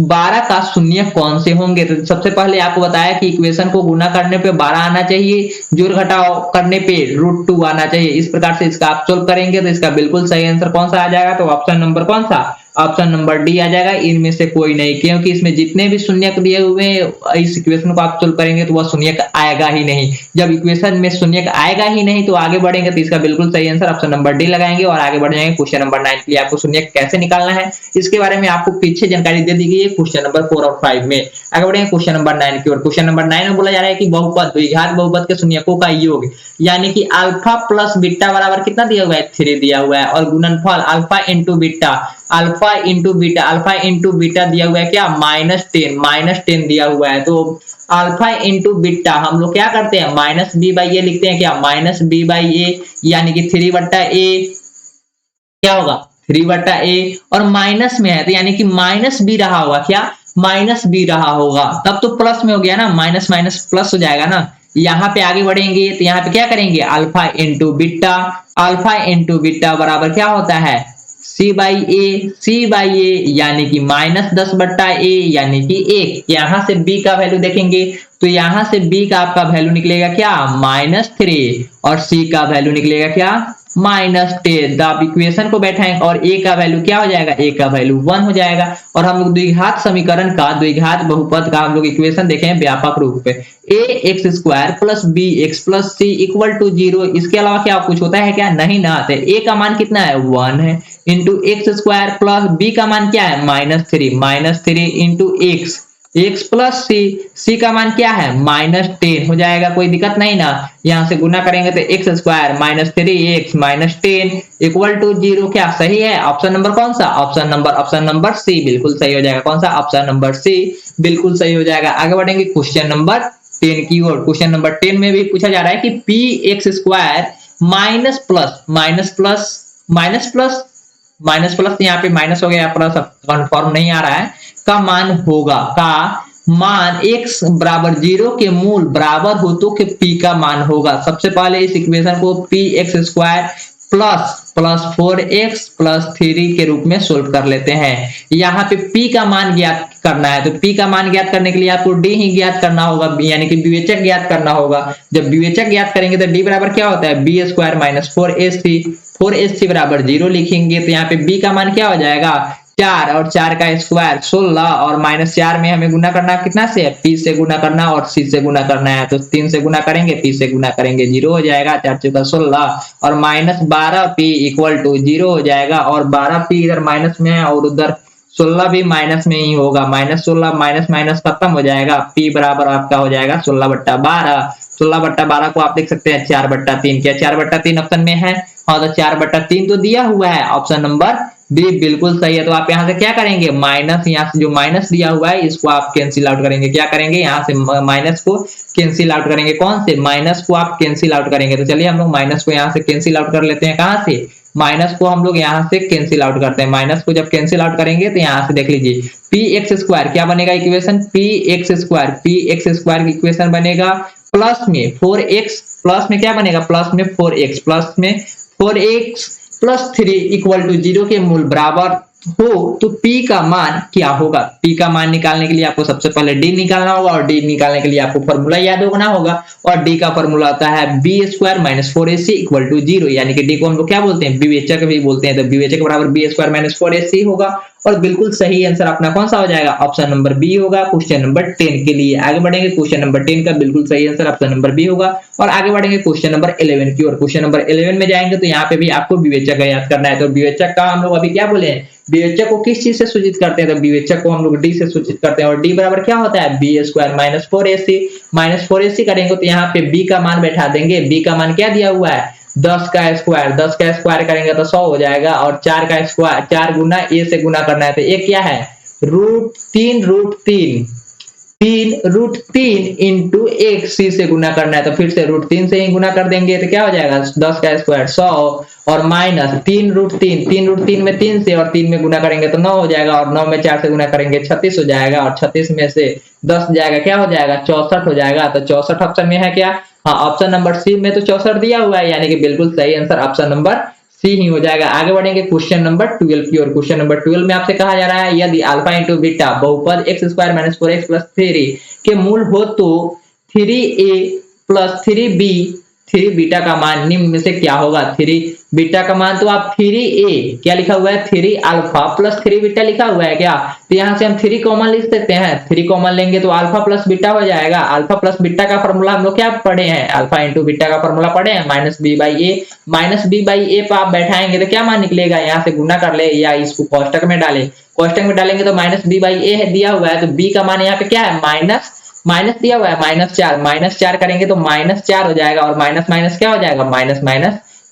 12 का शून्य कौन से होंगे। तो सबसे पहले आपको बताया कि इक्वेशन को गुना करने पे 12 आना चाहिए, जोड़ घटाव करने पे √2 आना चाहिए। इस प्रकार से इसका आप सोल्व करेंगे तो इसका बिल्कुल सही आंसर कौन सा आ जाएगा, तो ऑप्शन नंबर कौन सा, ऑप्शन नंबर डी आ जाएगा, इनमें से कोई नहीं, क्योंकि इसमें जितने भी शून्यक दिए हुए हैं इस इक्वेशन को आप सोल्व करेंगे तो वह शून्यक आएगा ही नहीं। जब इक्वेशन में शून्यक आएगा ही नहीं तो आगे बढ़ेंगे तो इसका बिल्कुल सही आंसर ऑप्शन नंबर डी लगाएंगे और आगे बढ़ जाएंगे क्वेश्चन नंबर 9 के लिए। आपको शून्यक कैसे निकालना है इसके बारे में आपको पीछे जानकारी दे दी गई है क्वेश्चन नंबर 4 और 5 में। आगे बढ़ेंगे क्वेश्चन नंबर 9 की ओर। क्वेश्चन नंबर 9 में बोला जा रहा है कि बहुपद द्विघात बहुपद के शून्यकों का योग, यानी कि अल्फा प्लस बीटा बराबर कितना दिया हुआ है 3 दिया हुआ है, और गुणनफल अल्फा इंटू बीटा दिया हुआ है क्या -10 दिया हुआ है। तो अल्फा इंटू बीटा हम लोग क्या करते हैं -b/a लिखते हैं क्या, -b/a, यानी कि 3/a क्या होगा 3/a, और माइनस में है तो यानी कि -b रहा होगा क्या, -b रहा होगा, तब तो प्लस में हो गया ना, माइनस माइनस प्लस हो जाएगा ना। यहाँ पे आगे बढ़ेंगे तो यहाँ पे क्या करेंगे अल्फा इंटू बीटा बराबर क्या होता है c/a, यानी कि -10/a, यानी कि 1। यहाँ से b का वैल्यू देखेंगे तो यहाँ से b का आपका वैल्यू निकलेगा क्या -3, और c का वैल्यू निकलेगा क्या -10। आप इक्वेशन को बैठाएंगे और a का वैल्यू क्या हो जाएगा, a का वैल्यू 1 हो जाएगा। और हम लोग द्विघात समीकरण का, द्विघात बहुपद का हम लोग इक्वेशन देखें व्यापक रूप पे, ax² plus bx plus c equal to 0। इसके अलावा क्या कुछ होता है क्या, नहीं ना। तो a का मान कितना है 1 है, इंटू x² प्लस b का मान क्या है -3 इंटू x x प्लस सी का मान क्या है -10 हो जाएगा, कोई दिक्कत नहीं ना। यहां से गुना करेंगे तो x square -3x -10 equal to 0। क्या सही है? ऑप्शन नंबर कौन सा? ऑप्शन नंबर सी बिल्कुल सही हो जाएगा। कौन सा? ऑप्शन नंबर सी बिल्कुल सही हो जाएगा। आगे बढ़ेंगे क्वेश्चन नंबर 10 की ओर। क्वेश्चन नंबर 10 में भी पूछा जा रहा है कि P x square minus plus minus plus minus plus minus plus यहाँ पे माइनस हो गया, प्लस कन्फर्म नहीं आ रहा है, का मान होगा, का मान x बराबर 0 के मूल बराबर हो तो के p का मान होगा। सबसे पहले इस इक्वेशन को P x square plus plus 4x plus 3 के रूप में सोल्व कर लेते हैं। यहाँ पे p का मान ज्ञात करना है, तो p का मान ज्ञात करने के लिए आपको d ही ज्ञात करना होगा, यानी कि विवेचक ज्ञात करना होगा। जब विवेचक ज्ञात करेंगे तो d बराबर क्या होता है, बी स्क्वायर माइनस 4ac बराबर 0 लिखेंगे, तो यहाँ पे b का मान क्या हो जाएगा 4 और 4 का स्क्वायर 16 और -4 में हमें गुना करना कितना से है, p से गुना करना और c से गुना करना है, तो 3 से गुना करेंगे p से गुना करेंगे 0 हो जाएगा, 4 चौका 16 और -12p इक्वल टू 0 हो जाएगा। और 12p इधर माइनस में है और उधर 16 भी माइनस में ही होगा, -16 माइनस माइनस खत्म हो जाएगा, p बराबर आपका हो जाएगा 16/12। 16/12 को आप देख सकते हैं 4/3, क्या 4/3 ऑप्शन में है? हाँ, तो 4/3 तो दिया हुआ है, ऑप्शन नंबर बी बिल्कुल सही है। तो आप यहाँ से क्या करेंगे, माइनस, यहाँ से जो माइनस दिया हुआ है इसको आप कैंसिल आउट करेंगे। क्या करेंगे, यहाँ से माइनस को कैंसिल आउट करेंगे। कौन से? माइनस को आप कैंसिल आउट करेंगे। तो चलिए हम लोग माइनस को यहाँ से कैंसिल आउट कर लेते हैं। कहाँ से? माइनस को हम लोग यहाँ से कैंसिल आउट करते हैं। माइनस को जब कैंसिल आउट करेंगे तो यहाँ से देख लीजिए पी एक्स स्क्वायर क्या बनेगा इक्वेशन, पी एक्स स्क्वायर की इक्वेशन बनेगा प्लस में 4x, प्लस में क्या बनेगा, प्लस में 4x, प्लस में 4x प्लस 3 इक्वल टू 0 के मूल बराबर हो तो p का मान क्या होगा। p का मान निकालने के लिए आपको सबसे पहले d निकालना होगा और d निकालने के लिए आपको फॉर्मूला याद होना होगा, और d का फॉर्मूला होता है b square minus 4ac equal to 0, यानी कि d को हम लोग क्या बोलते हैं, विवेचक भी बोलते हैं। तो विवेचक बराबर बी स्क्वायर माइनस 4ac होगा, और बिल्कुल सही आंसर अपना कौन सा हो जाएगा, ऑप्शन नंबर बी होगा क्वेश्चन नंबर 10 के लिए। आगे बढ़ेंगे, क्वेश्चन नंबर 10 का बिल्कुल सही आंसर ऑप्शन नंबर बी होगा। और आगे बढ़ेंगे क्वेश्चन नंबर 11 की ओर। क्वेश्चन नंबर 11 में जाएंगे तो यहाँ पे भी आपको विवेचक याद करना है। तो विवेचक का हम लोग अभी क्या बोले, विवेचक को किस चीज से सूचित करते हैं, तो विवेचक को हम लोग डी से सूचित करते हैं, और डी बराबर क्या होता है, बी स्क्वायर माइनस 4ac करेंगे तो यहाँ पे बी का मान बैठा देंगे। बी का मान क्या दिया हुआ है, 10 का स्क्वायर करेंगे तो 100 हो जाएगा, और 4 का स्क्वायर 4 गुना ए से गुना करना है, तो ए क्या है √3 इंटू एक सी से गुना करना है, तो फिर से √3 से ही गुना कर देंगे, तो क्या हो जाएगा 10 का स्क्वायर 100 और माइनस 3√3 में 3 से और 3 में गुना करेंगे तो 9 हो जाएगा, और 9 में 4 से गुना करेंगे 36 हो जाएगा, और 36 में से 10 जाएगा क्या हो जाएगा 64 हो जाएगा। तो 64 ऑप्शन में है क्या, हाँ ऑप्शन नंबर सी में तो 64 दिया हुआ है, यानी कि बिल्कुल सही आंसर ऑप्शन नंबर सी ही हो जाएगा। आगे बढ़ेंगे क्वेश्चन नंबर 12 की ओर। क्वेश्चन नंबर 12 में आपसे कहा जा रहा है यदि अल्फा इंटू बीटा बहुपद x square minus 4x plus 3 के मूल हो तो 3a प्लस 3 बीटा का मान निम्न में से क्या होगा। 3 बीटा का मान तो आप 3a क्या लिखा हुआ है, 3 अल्फा प्लस 3 बीटा लिखा हुआ है क्या, तो यहाँ से हम 3 कॉमन लिख सकते हैं। 3 कॉमन लेंगे तो अल्फा प्लस बीटा हो जाएगा। अल्फा प्लस बीटा का फॉर्मूला हम लोग क्या पढ़े हैं, अल्फा इंटू बीटा का फॉर्मूला पढ़े हैं, माइनस बी बाई ए पर आप बैठाएंगे तो क्या मान निकलेगा, यहाँ से गुना कर ले या इसको कोष्टक में डालें, कोष्टक में डालेंगे तो माइनस बी बाई ए दिया हुआ है, तो बी का मान यहाँ पे क्या है माइनस दिया हुआ है -4 करेंगे तो -4 हो जाएगा, और माइनस माइनस क्या हो जाएगा माइनस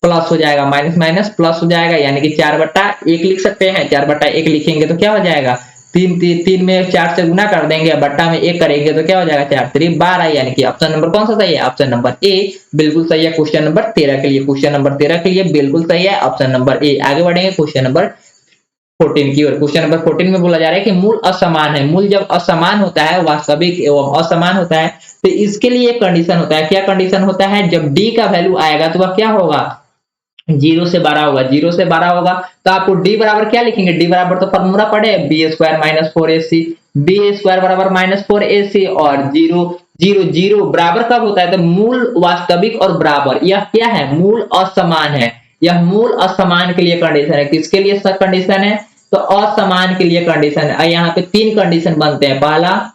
प्लस हो जाएगा, माइनस प्लस हो जाएगा, यानी कि 4/1 लिख सकते हैं। 4/1 लिखेंगे तो क्या हो जाएगा 3 में 4 से गुना कर देंगे, बट्टा में 1 करेंगे तो क्या हो जाएगा 4 3 12, यानी कि ऑप्शन नंबर कौन सा सही है, ऑप्शन नंबर ए बिल्कुल सही है। क्वेश्चन नंबर 13 के लिए, क्वेश्चन नंबर 13 के लिए बिल्कुल सही है ऑप्शन नंबर ए। आगे बढ़ेंगे क्वेश्चन नंबर 14 की ओर। क्वेश्चन नंबर 14 में बोला जा रहा है कि मूल असमान है। मूल जब असमान होता है, वास्तविक एवं असमान होता है, तो इसके लिए एक कंडीशन होता है। क्या कंडीशन होता है, जब डी का वैल्यू आएगा तो वह क्या होगा 0 से 12 होगा। 0 से 12 होगा तो आपको डी बराबर क्या लिखेंगे, डी बराबर तो फॉर्मूला पढ़े b square minus 4ac, b square बराबर -4ac, और 0 बराबर कब होता है, तो मूल वास्तविक और बराबर, यह क्या है मूल असमान है। यह मूल असमान के लिए कंडीशन है। किसके लिए कंडीशन है, तो असमान के लिए कंडीशन है। यहाँ पे 3 कंडीशन बनते हैं, पहला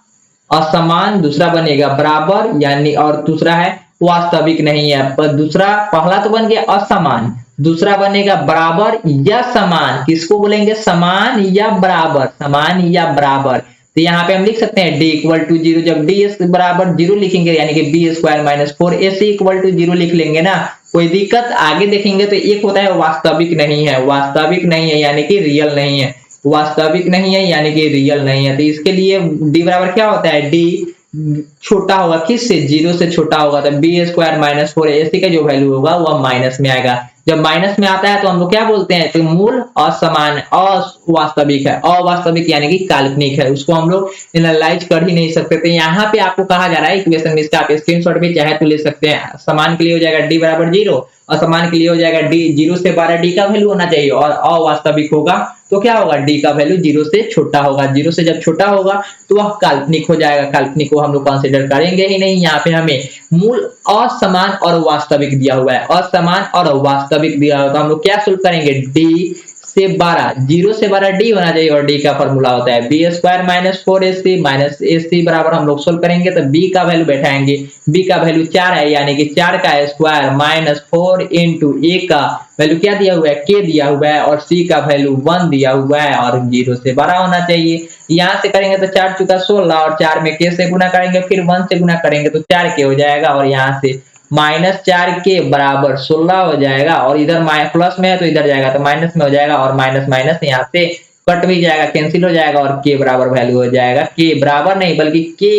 असमान, दूसरा बनेगा बराबर, यानी और दूसरा है वास्तविक नहीं है, पर दूसरा पहला तो बन गया असमान, दूसरा बनेगा बराबर या समान। किसको बोलेंगे, समान या बराबर, समान या बराबर। तो यहाँ पे हम लिख सकते हैं d इक्वल टू 0। जब d बराबर 0 लिखेंगे यानी कि b square minus 4ac equal to 0 लिख लेंगे ना, कोई दिक्कत। आगे देखेंगे तो एक होता है वास्तविक नहीं है, वास्तविक नहीं है यानी कि रियल नहीं है, वास्तविक नहीं है यानी कि रियल नहीं है। तो इसके लिए d बराबर क्या होता है, d छोटा होगा किससे, 0 से छोटा होगा, तो बी स्क्वायर माइनस 4ac का जो वैल्यू होगा वह माइनस में आएगा। जब माइनस में आता है तो हम लोग क्या बोलते हैं, तो मूल असमान अवास्तविक है, अवास्तविक यानी कि काल्पनिक है, उसको हम लोग एनालाइज कर ही नहीं सकते। तो यहाँ पे आपको कहा जा रहा है इक्वेशन में, इसका आप स्क्रीनशॉट भी चाहे तो ले सकते हैं। समान के लिए हो जाएगा d बराबर 0, असमान के लिए हो जाएगा d 0 से 12 d का वैल्यू होना चाहिए, और अवास्तविक होगा तो क्या होगा, d का वैल्यू 0 से छोटा होगा। 0 से जब छोटा होगा तो वह काल्पनिक हो जाएगा, काल्पनिक को हम लोग कंसीडर करेंगे ही नहीं। यहाँ पे हमें मूल असमान और वास्तविक दिया हुआ है, असमान और वास्तविक दिया हुआ, तो हम लोग क्या सोल्व करेंगे, d से 12, 0 से 12 d होना चाहिए, और d का फॉर्मूला होता है b square minus 4ac minus ac बराबर हम लोग सोल्व करेंगे तो b का वैल्यू बैठाएंगे, b का वैल्यू 4 है यानी कि 4 का स्क्वायर माइनस 4 इंटू a का वैल्यू क्या दिया हुआ है, k दिया हुआ है, और c का वैल्यू 1 दिया हुआ है, और 0 से 12 होना चाहिए। यहाँ से करेंगे तो 4 चुका 16, और 4 में k से गुना करेंगे, फिर 1 से गुना करेंगे तो 4k हो जाएगा, और यहाँ से माइनस 4k बराबर 16 हो जाएगा, और इधर प्लस में है तो इधर जाएगा तो माइनस में हो जाएगा, और माइनस माइनस यहाँ से कट भी जाएगा, कैंसिल हो जाएगा, और k बराबर वैल्यू हो जाएगा, k बराबर नहीं बल्कि k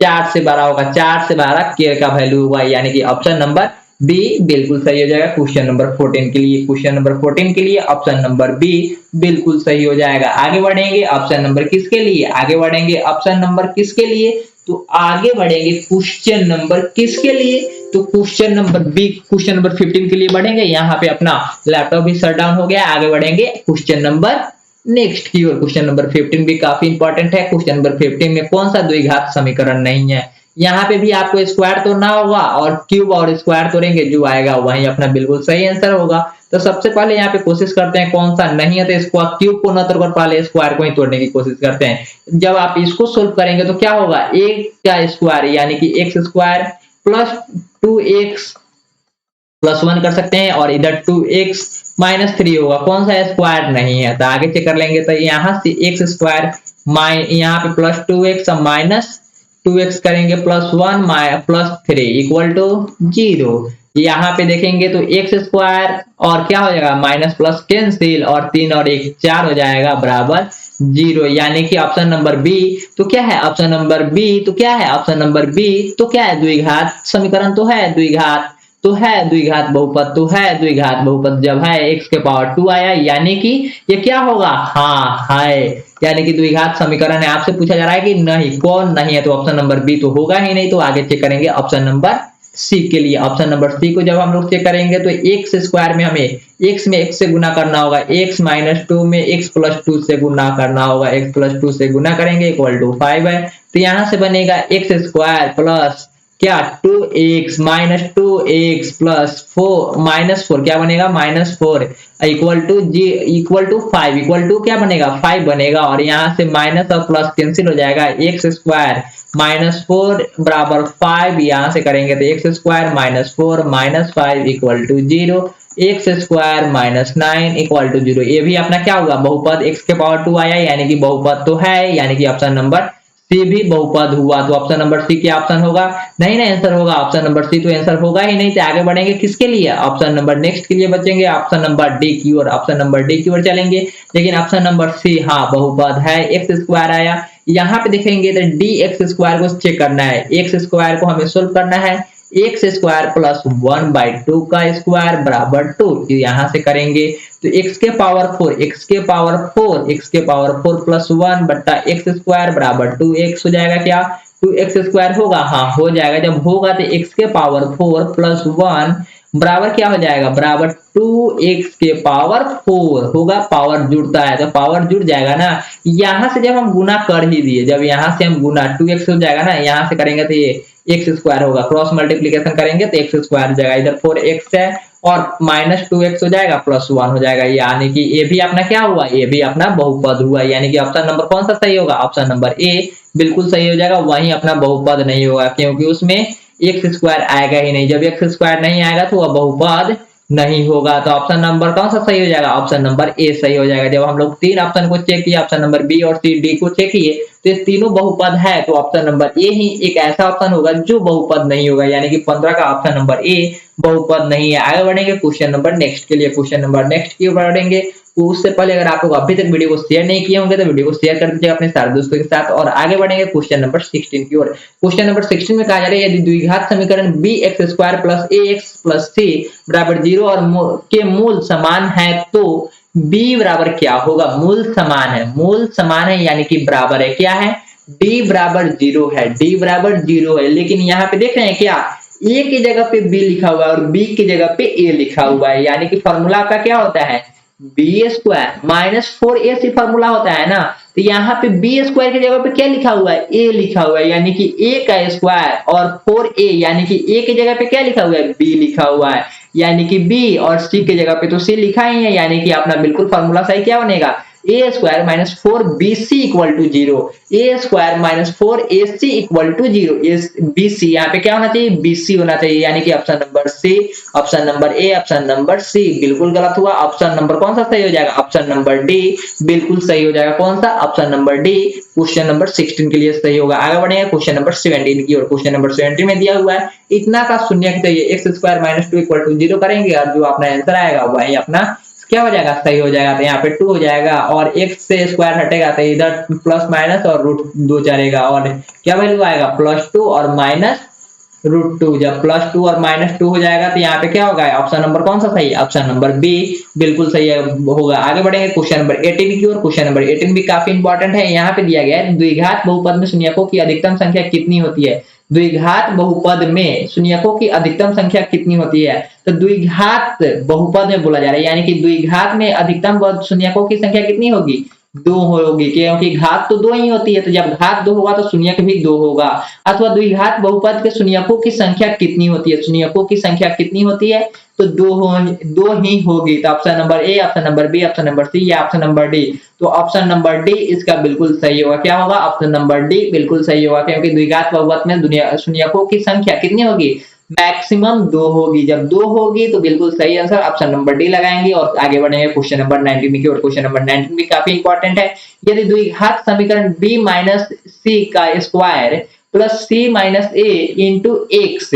4 से 12 होगा, 4 से 12 k का वैल्यू हुआ, यानी कि ऑप्शन नंबर बी बिल्कुल सही हो जाएगा। क्वेश्चन नंबर 14 के लिए, क्वेश्चन नंबर 14 के लिए ऑप्शन नंबर बी बिल्कुल सही हो जाएगा। आगे बढ़ेंगे ऑप्शन नंबर किसके लिए, आगे बढ़ेंगे ऑप्शन नंबर किसके लिए, तो आगे बढ़ेंगे क्वेश्चन नंबर किसके लिए, तो question number B, question number 15 के लिए बढ़ेंगे। यहाँ पे अपना लैपटॉप भी शट डाउन हो गया, आगे बढ़ेंगे क्वेश्चन नंबर नेक्स्ट की ओर। क्वेश्चन नंबर 15 भी काफी इंपॉर्टेंट है। क्वेश्चन नंबर 15 में कौन सा द्विघात समीकरण नहीं है, यहाँ पे भी आपको स्क्वायर तोड़ना होगा, और क्यूब और स्क्वायर तोड़ेंगे, जो आएगा वही अपना बिल्कुल सही आंसर होगा। तो सबसे पहले यहाँ पे कोशिश करते हैं कौन सा नहीं है, तो इसको क्यूब को न तोड़कर पहले स्क्वायर को ही तोड़ने की कोशिश करते हैं। जब आप इसको सोल्व करेंगे तो क्या होगा, एक का स्क्वायर यानी कि x square plus 2x plus 1 कर सकते हैं, और इधर 2x माइनस 3 होगा, कौन सा स्क्वायर नहीं है, तो आगे चेक कर लेंगे। तो यहाँ से एक्स स्क्वायर यहाँ पे प्लस 2x माइनस 2x करेंगे प्लस 1 प्लस 3 इक्वल टू 0। यहाँ पे देखेंगे तो एक्स स्क्वायर और क्या हो जाएगा, माइनस प्लस कैंसिल, और 3 और 1 4 हो जाएगा बराबर 0, यानी कि ऑप्शन नंबर बी तो क्या है, ऑप्शन नंबर बी तो क्या है, ऑप्शन नंबर बी तो क्या है, द्विघात समीकरण तो है, द्विघात तो है, द्विघात बहुपद तो है, द्विघात बहुपद जब है x के पावर 2 आया, यानी कि ये क्या होगा, हाँ है, यानी कि द्विघात समीकरण है। आपसे पूछा जा रहा है कि नहीं, कौन नहीं है, तो ऑप्शन नंबर बी तो होगा ही नहीं। तो आगे चेक करेंगे ऑप्शन नंबर सी के लिए। ऑप्शन नंबर सी को जब हम लोग चेक करेंगे तो एक्स स्क्वायर में हमें x में x से गुना करना होगा, x माइनस 2 में x प्लस 2 से गुना करना होगा, x प्लस 2 से गुना करेंगे इक्वल टू 5 है। तो यहाँ से बनेगा एक्स स्क्वायर प्लस क्या 2x minus 2x plus 4 minus 4 क्या बनेगा, minus 4 equal to 5 equal to क्या बनेगा, 5 बनेगा, और यहाँ से माइनस और प्लस कैंसिल हो जाएगा, एक्स स्क्वायर माइनस 4 बराबर 5, यहाँ से करेंगे तो x square minus 4 minus 5 equal to 0, x square minus 9 equal to 0। ये भी अपना क्या होगा, बहुपद एक्स के पावर 2 आया, यानी कि बहुपद तो है, यानी कि ऑप्शन नंबर सी भी बहुपद हुआ। तो ऑप्शन नंबर सी क्या ऑप्शन होगा, नहीं ना आंसर होगा ऑप्शन नंबर सी, तो आंसर होगा ही नहीं। तो आगे बढ़ेंगे किसके लिए, ऑप्शन नंबर नेक्स्ट के लिए बचेंगे, ऑप्शन नंबर डी की ओर, ऑप्शन नंबर डी की ओर चलेंगे। लेकिन ऑप्शन नंबर सी हाँ बहुपद है, एक्स स्क्वायर आया। यहाँ पे देखेंगे तो डी एक्स स्क्वायर को चेक करना है, एक्स स्क्वायर को हमें सोल्व करना है, एक्स स्क्वायर प्लस 1/2 का स्क्वायर बराबर 2। यहाँ से करेंगे तो x के पावर 4 x के पावर 4 प्लस 1 बट्टा एक्स स्क्वायर बराबर 2x हो जाएगा, क्या 2x स्क्वायर होगा, हाँ हो जाएगा। जब होगा तो x के पावर 4 प्लस 1 बराबर क्या हो जाएगा, बराबर 2x के पावर 4 होगा, पावर जुड़ता है तो पावर जुड़ जाएगा ना। यहाँ से जब हम गुना कर ही दिए, जब यहाँ से हम गुना 2x हो जाएगा ना, यहाँ से करेंगे तो ये एक्स स्क्वायर होगा, क्रॉस मल्टीप्लीकेशन करेंगे तो एक्स स्क्वायर हो जाएगा, इधर 4x है और माइनस 2x हो जाएगा प्लस 1 हो जाएगा, यानी कि ये भी अपना क्या हुआ, ये भी अपना बहुपद हुआ, यानी कि ऑप्शन नंबर कौन सा सही होगा, ऑप्शन नंबर ए बिल्कुल सही हो जाएगा। वहीं अपना बहुपद नहीं होगा क्योंकि उसमें एक्स स्क्वायर आएगा ही नहीं, जब एक्स स्क्वायर नहीं आएगा तो वह बहुपद नहीं होगा। तो ऑप्शन नंबर कौन सा सही हो जाएगा? ऑप्शन नंबर ए सही हो जाएगा। जब हम लोग तीन ऑप्शन को चेक किया, ऑप्शन नंबर बी और सी डी को चेक किए, तो ये तीनों बहुपद है, तो ऑप्शन नंबर ए ही एक ऐसा ऑप्शन होगा जो बहुपद नहीं होगा, यानी कि 15 का ऑप्शन नंबर ए बहुपद नहीं है। आगे बढ़ेंगे क्वेश्चन नंबर नेक्स्ट के लिए। क्वेश्चन नंबर नेक्स्ट की ओर बढ़ेंगे। तो उससे पहले अगर आप लोग अभी तक वीडियो को शेयर नहीं किए होंगे तो वीडियो को शेयर कर दीजिएगा अपने सारे दोस्तों के साथ। और आगे बढ़ेंगे क्वेश्चन नंबर 16 की ओर। क्वेश्चन नंबर 16 में कहा जा रहा है यदि द्विघात समीकरण bx² + ax + c बराबर 0 और के मूल समान है तो b बराबर क्या होगा? मूल समान है, मूल समान है यानी कि बराबर है, क्या है? d बराबर 0 है, d बराबर 0 है। लेकिन यहाँ पे देख रहे हैं क्या, a की जगह पे b लिखा हुआ है और b की जगह पे a लिखा हुआ है, यानी कि फॉर्मूला आपका क्या होता है? b² - 4ac फॉर्मूला होता है ना। तो यहाँ पे b² की जगह पे क्या लिखा हुआ है? a लिखा हुआ है, यानी कि a का स्क्वायर और 4a यानी कि a की जगह पे क्या लिखा हुआ है? b लिखा हुआ है, यानी कि b और c की जगह पे तो c लिखा ही है, यानी कि अपना बिल्कुल फॉर्मूला सही क्या बनेगा? a² - 4bc = 0, a² - 4ac = 0, bc यहाँ पे क्या होना चाहिए? bc होना चाहिए, यानी कि option number C, option number A, option number C बिल्कुल गलत हुआ। ऑप्शन नंबर कौन सा सही हो जाएगा? ऑप्शन नंबर डी बिल्कुल सही हो जाएगा। कौन सा? Option number D question number 16 के लिए सही होगा। आगे बढ़ेंगे क्वेश्चन नंबर 17 की ओर। क्वेश्चन नंबर 17 में दिया हुआ है इतना का शून्य चाहिए, x² - 2 = 0 करेंगे और जो अपना आंसर आएगा वही अपना क्या हो जाएगा? सही हो जाएगा। तो यहाँ पे 2 हो जाएगा और x से स्क्वायर हटेगा तो इधर प्लस माइनस और √2 चलेगा और क्या वैल्यू आएगा? +2 और -√2। जब +2 और -2 हो जाएगा तो यहाँ पे क्या होगा? ऑप्शन नंबर कौन सा सही है? ऑप्शन नंबर बी बिल्कुल सही होगा। आगे बढ़ेंगे क्वेश्चन नंबर 18 की ओर। क्वेश्चन नंबर 18 भी काफी इंपॉर्टेंट है। यहाँ पे दिया गया है द्विघात बहुपद में शून्यकों की अधिकतम संख्या कितनी होती है? द्विघात बहुपद में शून्यकों की अधिकतम संख्या कितनी होती है? तो द्विघात बहुपद में बोला जा रहा है, यानी कि द्विघात में अधिकतम शून्यकों की संख्या कितनी होगी? 2 होगी, क्योंकि घात तो 2 ही होती है, तो जब घात 2 होगा तो शून्यक भी 2 होगा। अथवा द्विघात बहुपद के शून्यकों की संख्या कितनी होती है? शून्यकों की संख्या कितनी होती है? तो 2 ही होगी। तो option number A, option number B, option number C या ऑप्शन नंबर डी? तो ऑप्शन नंबर डी इसका बिल्कुल सही होगा। क्या होगा? ऑप्शन नंबर डी बिल्कुल सही होगा, क्योंकि द्विघात बहुपद में शून्यकों की संख्या कितनी होगी? मैक्सिमम 2 होगी। जब 2 होगी तो बिल्कुल सही आंसर ऑप्शन नंबर डी लगाएंगे और आगे बढ़ेंगे क्वेश्चन नंबर 19 की ओर। क्वेश्चन नंबर 19 भी काफी इंपॉर्टेंट है। यदि द्विघात समीकरण b - c का square plus c - a into x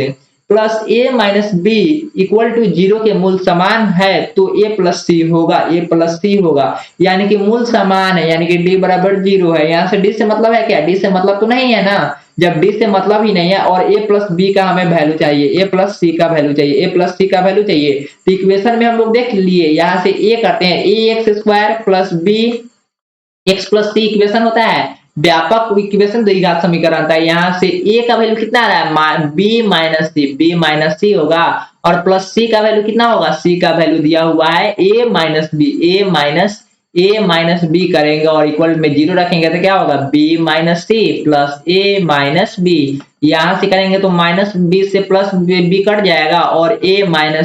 plus a - b = 0 के मूल समान है तो a + c होगा, a + c होगा, यानी कि मूल समान है, यानी कि d बराबर 0 है। यहाँ से d से मतलब है क्या? d से मतलब तो नहीं है ना। जब d से मतलब ही नहीं है और a + b का हमें वैल्यू चाहिए, a + c का वैल्यू चाहिए, a + c का वैल्यू चाहिए, तो इक्वेशन में हम लोग देख लिए, यहाँ से a करते हैं ax² + b x + c equation होता है व्यापक इक्वेशन, द्विघात समीकरण होता है। यहाँ से a का वैल्यू कितना आ रहा है? b - c होगा और प्लस c का वैल्यू कितना होगा? c का वैल्यू दिया हुआ है a - b, a - b करेंगे और इक्वल में 0 रखेंगे तो क्या होगा? b - c plus a - b। यहाँ से करेंगे तो -b से प्लस b कट जाएगा और a -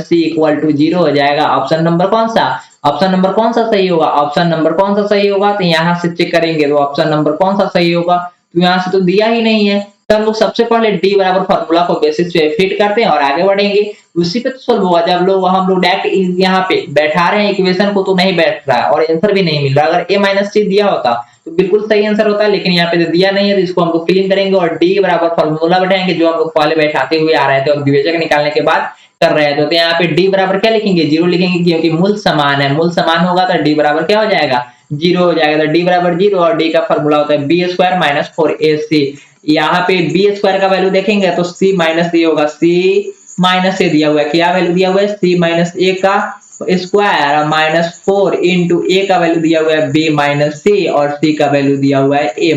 c = 0 हो जाएगा। ऑप्शन नंबर कौन सा? ऑप्शन नंबर कौन सा सही होगा? ऑप्शन नंबर कौन सा सही होगा? तो यहाँ से चेक करेंगे तो ऑप्शन नंबर कौन सा सही होगा? तो यहाँ से तो दिया ही नहीं है, तो हम लोग सबसे पहले डी बराबर फॉर्मूला को बेसिस पे फिट करते हैं और आगे बढ़ेंगे। उसी पे तो सॉल्व होगा। जब लोग हम लोग डायरेक्ट यहाँ पे बैठा रहे हैं इक्वेशन को तो नहीं बैठ रहा है और आंसर भी नहीं मिल रहा। अगर a - c दिया होता तो बिल्कुल सही आंसर होता है, लेकिन यहाँ पे तो दिया नहीं है, तो इसको हम लोग फिलिंग करेंगे और डी बराबर फॉर्मूला बैठाएंगे जो हम लोग पहले बैठाते हुए आ रहे थे और विभाजक निकालने के बाद कर रहे हैं। तो यहाँ पे d बराबर क्या लिखेंगे? 0 लिखेंगे, क्योंकि मूल समान है। मूल समान होगा तो d बराबर क्या हो जाएगा? 0 हो जाएगा। तो d बराबर 0 और d का फॉर्मूला होता है b² - 4ac। यहाँ पे b² का वैल्यू देखेंगे तो c - a होगा, c - a दिया हुआ है। क्या वैल्यू दिया हुआ है? c - a का स्क्वायर -4 इंटू a का वैल्यू दिया हुआ है b - c और c का वैल्यू दिया हुआ है a -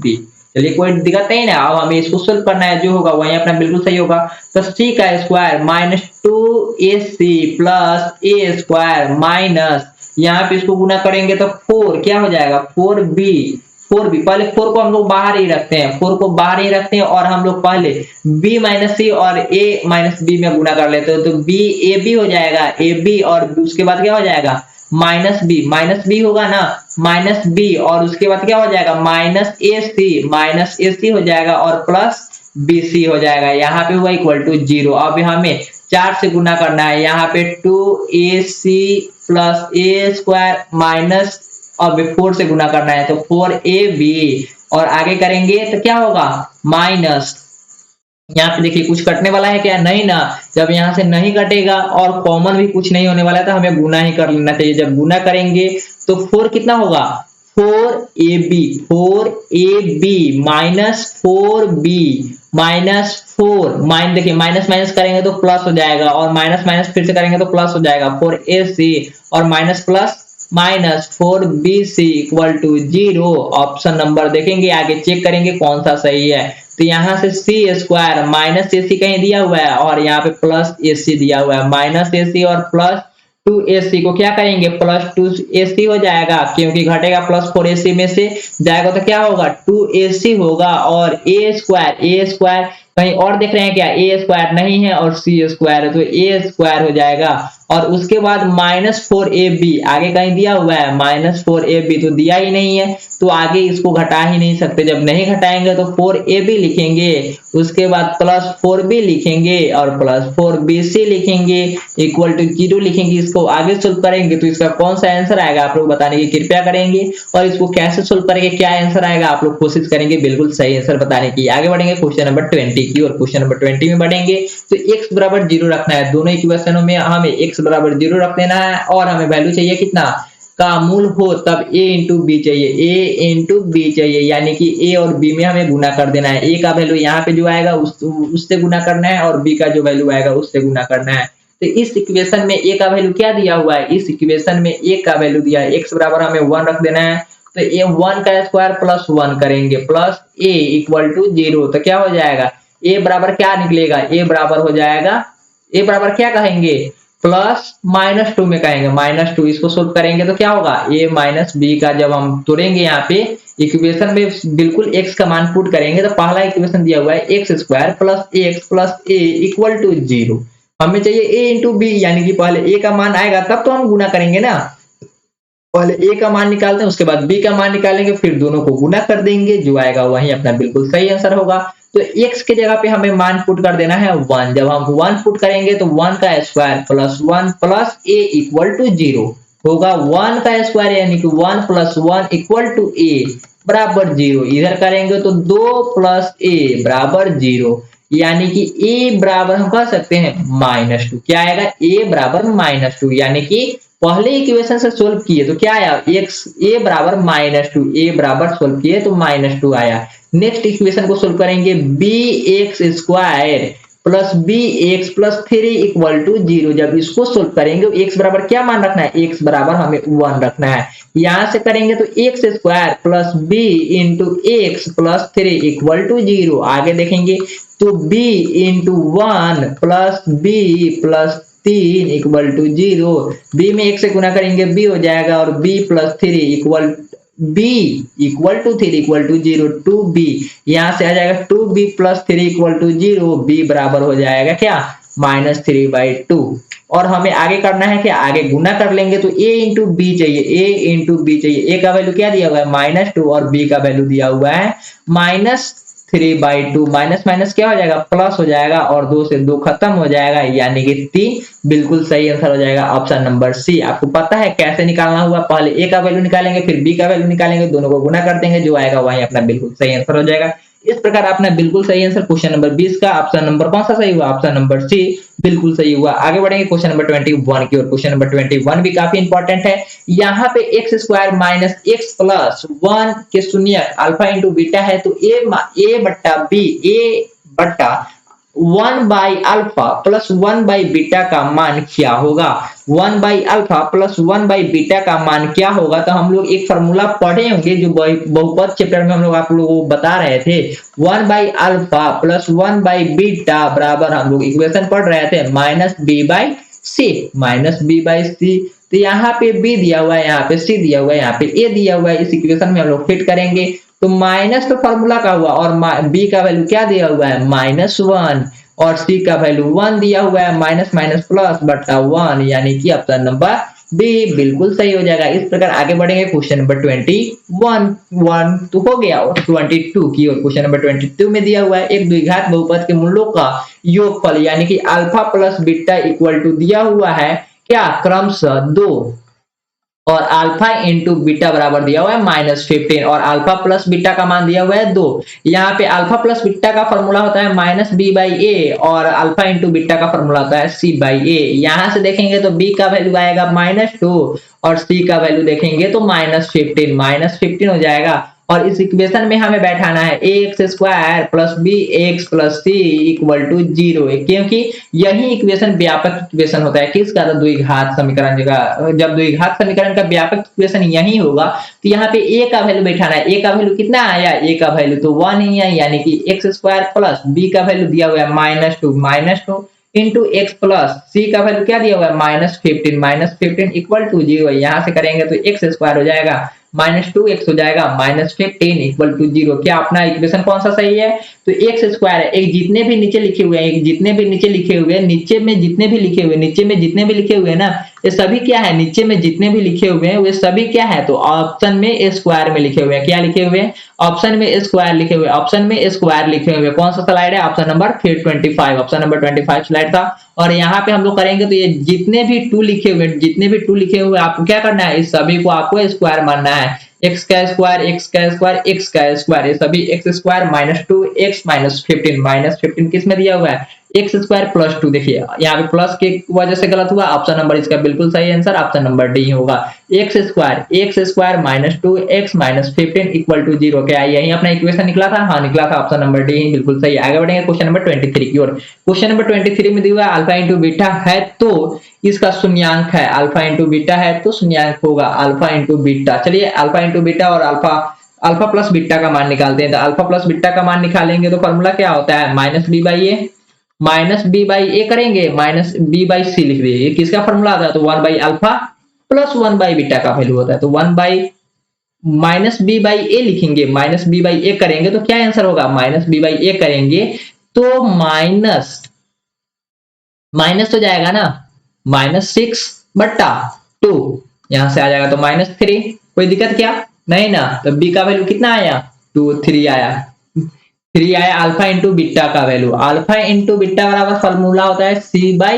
b। चलिए कोई दिक्कत नहीं ना। अब हमें इसको सोल्व करना है, जो होगा वही अपना बिल्कुल सही होगा। तो c का square -2ac plus a square minus, यहाँ पे इसको गुना करेंगे तो 4 क्या हो जाएगा? 4b पहले 4 को हम लोग बाहर ही रखते हैं, 4 को बाहर ही रखते हैं और हम लोग पहले b - c और a - b में गुना कर लेते हैं, तो b ab हो जाएगा, ab और उसके बाद क्या हो जाएगा? -b होगा ना, -b और उसके बाद क्या हो जाएगा? -ac हो जाएगा और प्लस bc हो जाएगा। यहाँ पे हुआ = 0। अब हमें 4 से गुना करना है। यहाँ पे 2ac प्लस ए स्क्वायर माइनस अब 4 से गुना करना है तो 4ab और आगे करेंगे तो क्या होगा माइनस। यहाँ पे देखिए कुछ कटने वाला है क्या, नहीं ना। जब यहाँ से नहीं कटेगा और कॉमन भी कुछ नहीं होने वाला है तो हमें गुना ही कर लेना चाहिए। जब गुना करेंगे तो 4 कितना होगा 4ab माइनस 4b माइनस 4 देखिए माइनस माइनस करेंगे तो प्लस हो जाएगा और माइनस माइनस फिर से करेंगे तो प्लस हो जाएगा 4ac और minus plus minus 4bc equal to 0। Option number देखेंगे आगे चेक करेंगे कौन सा सही है। तो यहाँ से सी स्क्वायर माइनस एसी कहीं दिया हुआ है और यहाँ पे प्लस एसी दिया हुआ है। माइनस एसी और प्लस 2ac को क्या करेंगे प्लस 2ac हो जाएगा क्योंकि घटेगा प्लस 4ac में से जाएगा तो क्या होगा 2ac होगा। और ए स्क्वायर कहीं और देख रहे हैं क्या, ए स्क्वायर नहीं है और सी स्क्वायर है तो ए स्क्वायर हो जाएगा। और उसके बाद माइनस 4ab आगे कहीं दिया हुआ है माइनस 4ab तो दिया ही नहीं है तो आगे इसको घटा ही नहीं सकते। जब नहीं घटाएंगे तो 4ab लिखेंगे, उसके बाद प्लस 4b लिखेंगे और प्लस 4bc लिखेंगे इक्वल टू 0 लिखेंगे। इसको आगे सोल्व करेंगे तो इसका कौन सा आंसर आएगा आप लोग बताने की कृपया करेंगे और इसको कैसे सोल्व करेंगे क्या आंसर आएगा आप लोग कोशिश करेंगे बिल्कुल सही आंसर बताने की। आगे बढ़ेंगे क्वेश्चन नंबर 20 की और क्वेश्चन नंबर 20 में बढ़ेंगे तो x बराबर 0 रखना है। दोनों इक्वेशनों में हमें x बराबर 0 रख देना है और हमें वैल्यू चाहिए कितना का मूल हो तब a इंटू बी चाहिए, a इंटू बी चाहिए यानी कि a और b में हमें गुना कर देना है। a का वैल्यू यहाँ पे जो आएगा उससे गुना करना है और b का जो वैल्यू आएगा उससे गुना करना है। तो इस इक्वेशन में a का वैल्यू क्या दिया हुआ है, इस इक्वेशन में a का वैल्यू दिया है x बराबर हमें 1 रख देना है। तो ये 1 का स्क्वायर प्लस 1 करेंगे प्लस a इक्वल टू 0 तो क्या हो जाएगा a बराबर क्या निकलेगा, a बराबर हो जाएगा a बराबर क्या कहेंगे प्लस माइनस 2 में कहेंगे माइनस 2। इसको सोल्व करेंगे तो क्या होगा a माइनस बी का जब हम तोड़ेंगे यहाँ पे इक्वेशन में बिल्कुल x का मान पुट करेंगे तो पहला इक्वेशन दिया हुआ है x square plus a equal to 0। हमें चाहिए a इंटू बी यानी कि पहले a का मान आएगा तब तो हम गुना करेंगे ना। पहले a का मान निकालते हैं उसके बाद b का मान निकालेंगे फिर दोनों को गुना कर देंगे जो आएगा वही अपना बिल्कुल सही आंसर होगा। तो x के जगह पे हमें मान पुट कर देना है 1। जब हम 1 पुट करेंगे तो 1 का square plus 1 plus a equal to 0 होगा। 1 का स्क्वायर यानी कि 1 प्लस 1 इक्वल टू a बराबर 0। इधर करेंगे तो 2 प्लस a बराबर 0 यानी कि a बराबर हम कह सकते हैं -2। क्या आएगा a बराबर -2 यानी कि पहले इक्वेशन से सोल्व किए तो क्या आया x a बराबर -2 a बराबर सोल्व किए तो -2 आया। नेक्स्ट इक्वेशन को सोल्व करेंगे bx square plus bx plus 3 equal to 0। जब इसको सोल्व करेंगे x बराबर क्या मान रखना है, x बराबर हमें 1 रखना है। यहां से करेंगे तो x square plus b into x plus 3 equal to 0। आगे देखेंगे तो b into 1 plus b plus 3 equal to 0। b में 1 से गुना करेंगे b हो जाएगा और b plus 3 equal b equal to 3 equal to 0 2b यहां से आ जाएगा 2b plus 3 equal to 0 b बराबर हो जाएगा क्या -3/2। और हमें आगे करना है कि आगे गुना कर लेंगे तो a इंटू बी चाहिए, a इंटू बी चाहिए। a का वैल्यू क्या दिया हुआ है -2 और b का वैल्यू दिया हुआ है -3/2। माइनस माइनस क्या हो जाएगा प्लस हो जाएगा और 2 से 2 खत्म हो जाएगा यानी कि 3 बिल्कुल सही आंसर हो जाएगा ऑप्शन नंबर सी। आपको पता है कैसे निकालना हुआ, पहले a का वैल्यू निकालेंगे फिर b का वैल्यू निकालेंगे दोनों को गुना कर देंगे जो आएगा वही अपना बिल्कुल सही आंसर हो जाएगा। इस प्रकार अपना बिल्कुल सही आंसर क्वेश्चन नंबर 20 का ऑप्शन नंबर कौन सा सही हुआ, ऑप्शन नंबर सी बिल्कुल सही हुआ। आगे बढ़ेंगे क्वेश्चन नंबर 21 की और क्वेश्चन नंबर 21 भी काफी इंपॉर्टेंट है। यहाँ पे x square minus x plus 1 के शून्य अल्फा इंटू बीटा है तो a बट्टा b a बट्टा 1 by alpha plus 1 by beta का मान क्या होगा। 1 by alpha plus 1 by beta का मान क्या होगा, तो हम लोग एक फार्मूला पढ़े होंगे जो बहुपद चैप्टर में हम लोग आप लोगों को बता रहे थे। 1 by alpha plus 1 by beta बराबर हम लोग इक्वेशन पढ़ रहे थे -b/c। तो यहाँ पे b दिया हुआ है, यहाँ पे c दिया हुआ है, यहाँ पे a दिया हुआ है। इस इक्वेशन में हम लोग फिट करेंगे तो माइनस तो फार्मूला का हुआ और b का वैल्यू क्या दिया हुआ है -1 और c का वैल्यू 1 दिया हुआ है माइनस माइनस प्लस बट्टा 1 यानी कि ऑप्शन नंबर बी बिल्कुल सही हो जाएगा। इस प्रकार आगे बढ़ेंगे क्वेश्चन नंबर 21 तो हो गया, और 22 की ओर। क्वेश्चन नंबर 22 में दिया हुआ है एक द्विघात बहुपद के मूलों का योगफल यानी कि alpha plus beta equal to दिया हुआ है क्या, क्रमशः 2 और अल्फा इंटू बीटा बराबर दिया हुआ है -15 और अल्फा प्लस बीटा का मान दिया हुआ है 2। यहाँ पे अल्फा प्लस बीटा का फॉर्मूला होता है -b/a और अल्फा इंटू बीटा का फॉर्मूला होता है c/a। यहाँ से देखेंगे तो b का वैल्यू आएगा -2 और c का वैल्यू देखेंगे तो -15 हो जाएगा। और इस इक्वेशन में हमें बैठाना है ax² plus bx plus c equal to 0, क्योंकि यही इक्वेशन व्यापक इक्वेशन होता है किसका, द्विघात समीकरण का। जब द्विघात समीकरण का व्यापक इक्वेशन यही होगा तो यहाँ पे a का वैल्यू बैठाना है। a का वैल्यू कितना आया, a का वैल्यू तो 1 ही है, यानी कि x² प्लस b का वैल्यू दिया हुआ है -2 इंटू एक्स प्लस सी का वैल्यू क्या दिया हुआ है -15 इक्वल टू 0। यहाँ से करेंगे तो x² हो जाएगा -2x हो जाएगा -15 इक्वल टू 0। क्या अपना इक्वेशन कौन सा सही है, तो x² है। एक जितने भी नीचे लिखे हुए हैं, जितने भी नीचे लिखे हुए हैं, नीचे में जितने भी लिखे हुए हैं ना, ये सभी क्या है, नीचे में जितने भी लिखे हुए हैं वे सभी क्या है, तो ऑप्शन में स्क्वायर में लिखे हुए हैं। क्या लिखे हुए हैं, ऑप्शन में स्क्वायर लिखे हुए, ऑप्शन में स्क्वायर लिखे हुए। कौन सा स्लाइड है, option number 25, option number 25 slide था। और यहाँ पे हम लोग करेंगे तो ये जितने भी 2 लिखे हुए आपको क्या करना है, इस सभी को आपको स्क्वायर मानना है। x का स्क्वायर ये सभी x² -2 x -15 किस में दिया हुआ है, x² प्लस 2। देखिए यहाँ पे प्लस के वजह से गलत हुआ, ऑप्शन नंबर इसका बिल्कुल सही आंसर ऑप्शन नंबर डी होगा। x² -2 x -15 equal to 0। क्या यही अपना इक्वेशन निकला था, हाँ निकला था, ऑप्शन नंबर डी बिल्कुल सही। आगे बढ़ेंगे क्वेश्चन नंबर 23 की ओर। क्वेश्चन नंबर 23 में दिया हुआ अल्फा इंटू बीटा है तो इसका शून्यांक है, अल्फा इंटू बीटा है तो शून्यांक होगा अल्फा इंटू बीटा। चलिए अल्फा इंटू बीटा और अल्फा प्लस बीटा का मान निकालते हैं। तो अल्फा प्लस बीटा का मान निकालेंगे तो फॉर्मूला क्या होता है, -b/a करेंगे, -b/c लिख दीजिए। किसका फॉर्मूला आता है, तो 1/अल्फा प्लस 1/बीटा का वैल्यू होता है। तो -b/a लिखेंगे, -b/a करेंगे तो क्या आंसर होगा, -b/a करेंगे तो माइनस हो जाएगा ना, -6/2 यहां से आ जाएगा तो -3। कोई दिक्कत क्या, नहीं ना। तो b का वैल्यू कितना आया, 3 आया, 3 आया अल्फा इंटू बीटा का वैल्यू। अल्फा इंटू बीटा बराबर फॉर्मूला होता है c/a,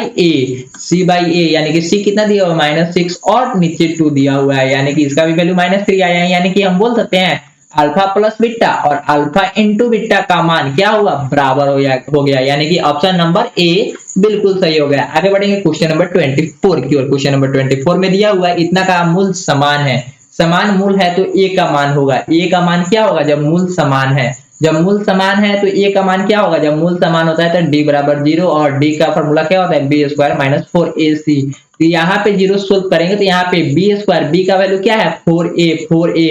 यानी कि c कितना दिया हुआ है -6 और नीचे 2 दिया हुआ है, यानी कि इसका भी वैल्यू -3 आया है। यानी कि हम बोल सकते हैं अल्फा प्लस बीटा और अल्फा इंटू बीटा का मान क्या हुआ, बराबर हो गया, यानी कि ऑप्शन नंबर ए बिल्कुल सही हो गया। आगे बढ़ेंगे क्वेश्चन नंबर 24 की ओर। क्वेश्चन नंबर 24 में दिया हुआ है इतना का मूल समान है, समान मूल है तो ए का मान होगा। ए का मान क्या होगा, जब मूल समान है, जब मूल समान है तो ए का मान क्या होगा, जब मूल समान होता है तो डी बराबर 0 और डी का फॉर्मूला क्या होता है, b² -4ac। तो यहाँ पे 0 सोल्व करेंगे तो यहाँ पे b² b का वैल्यू क्या है 4a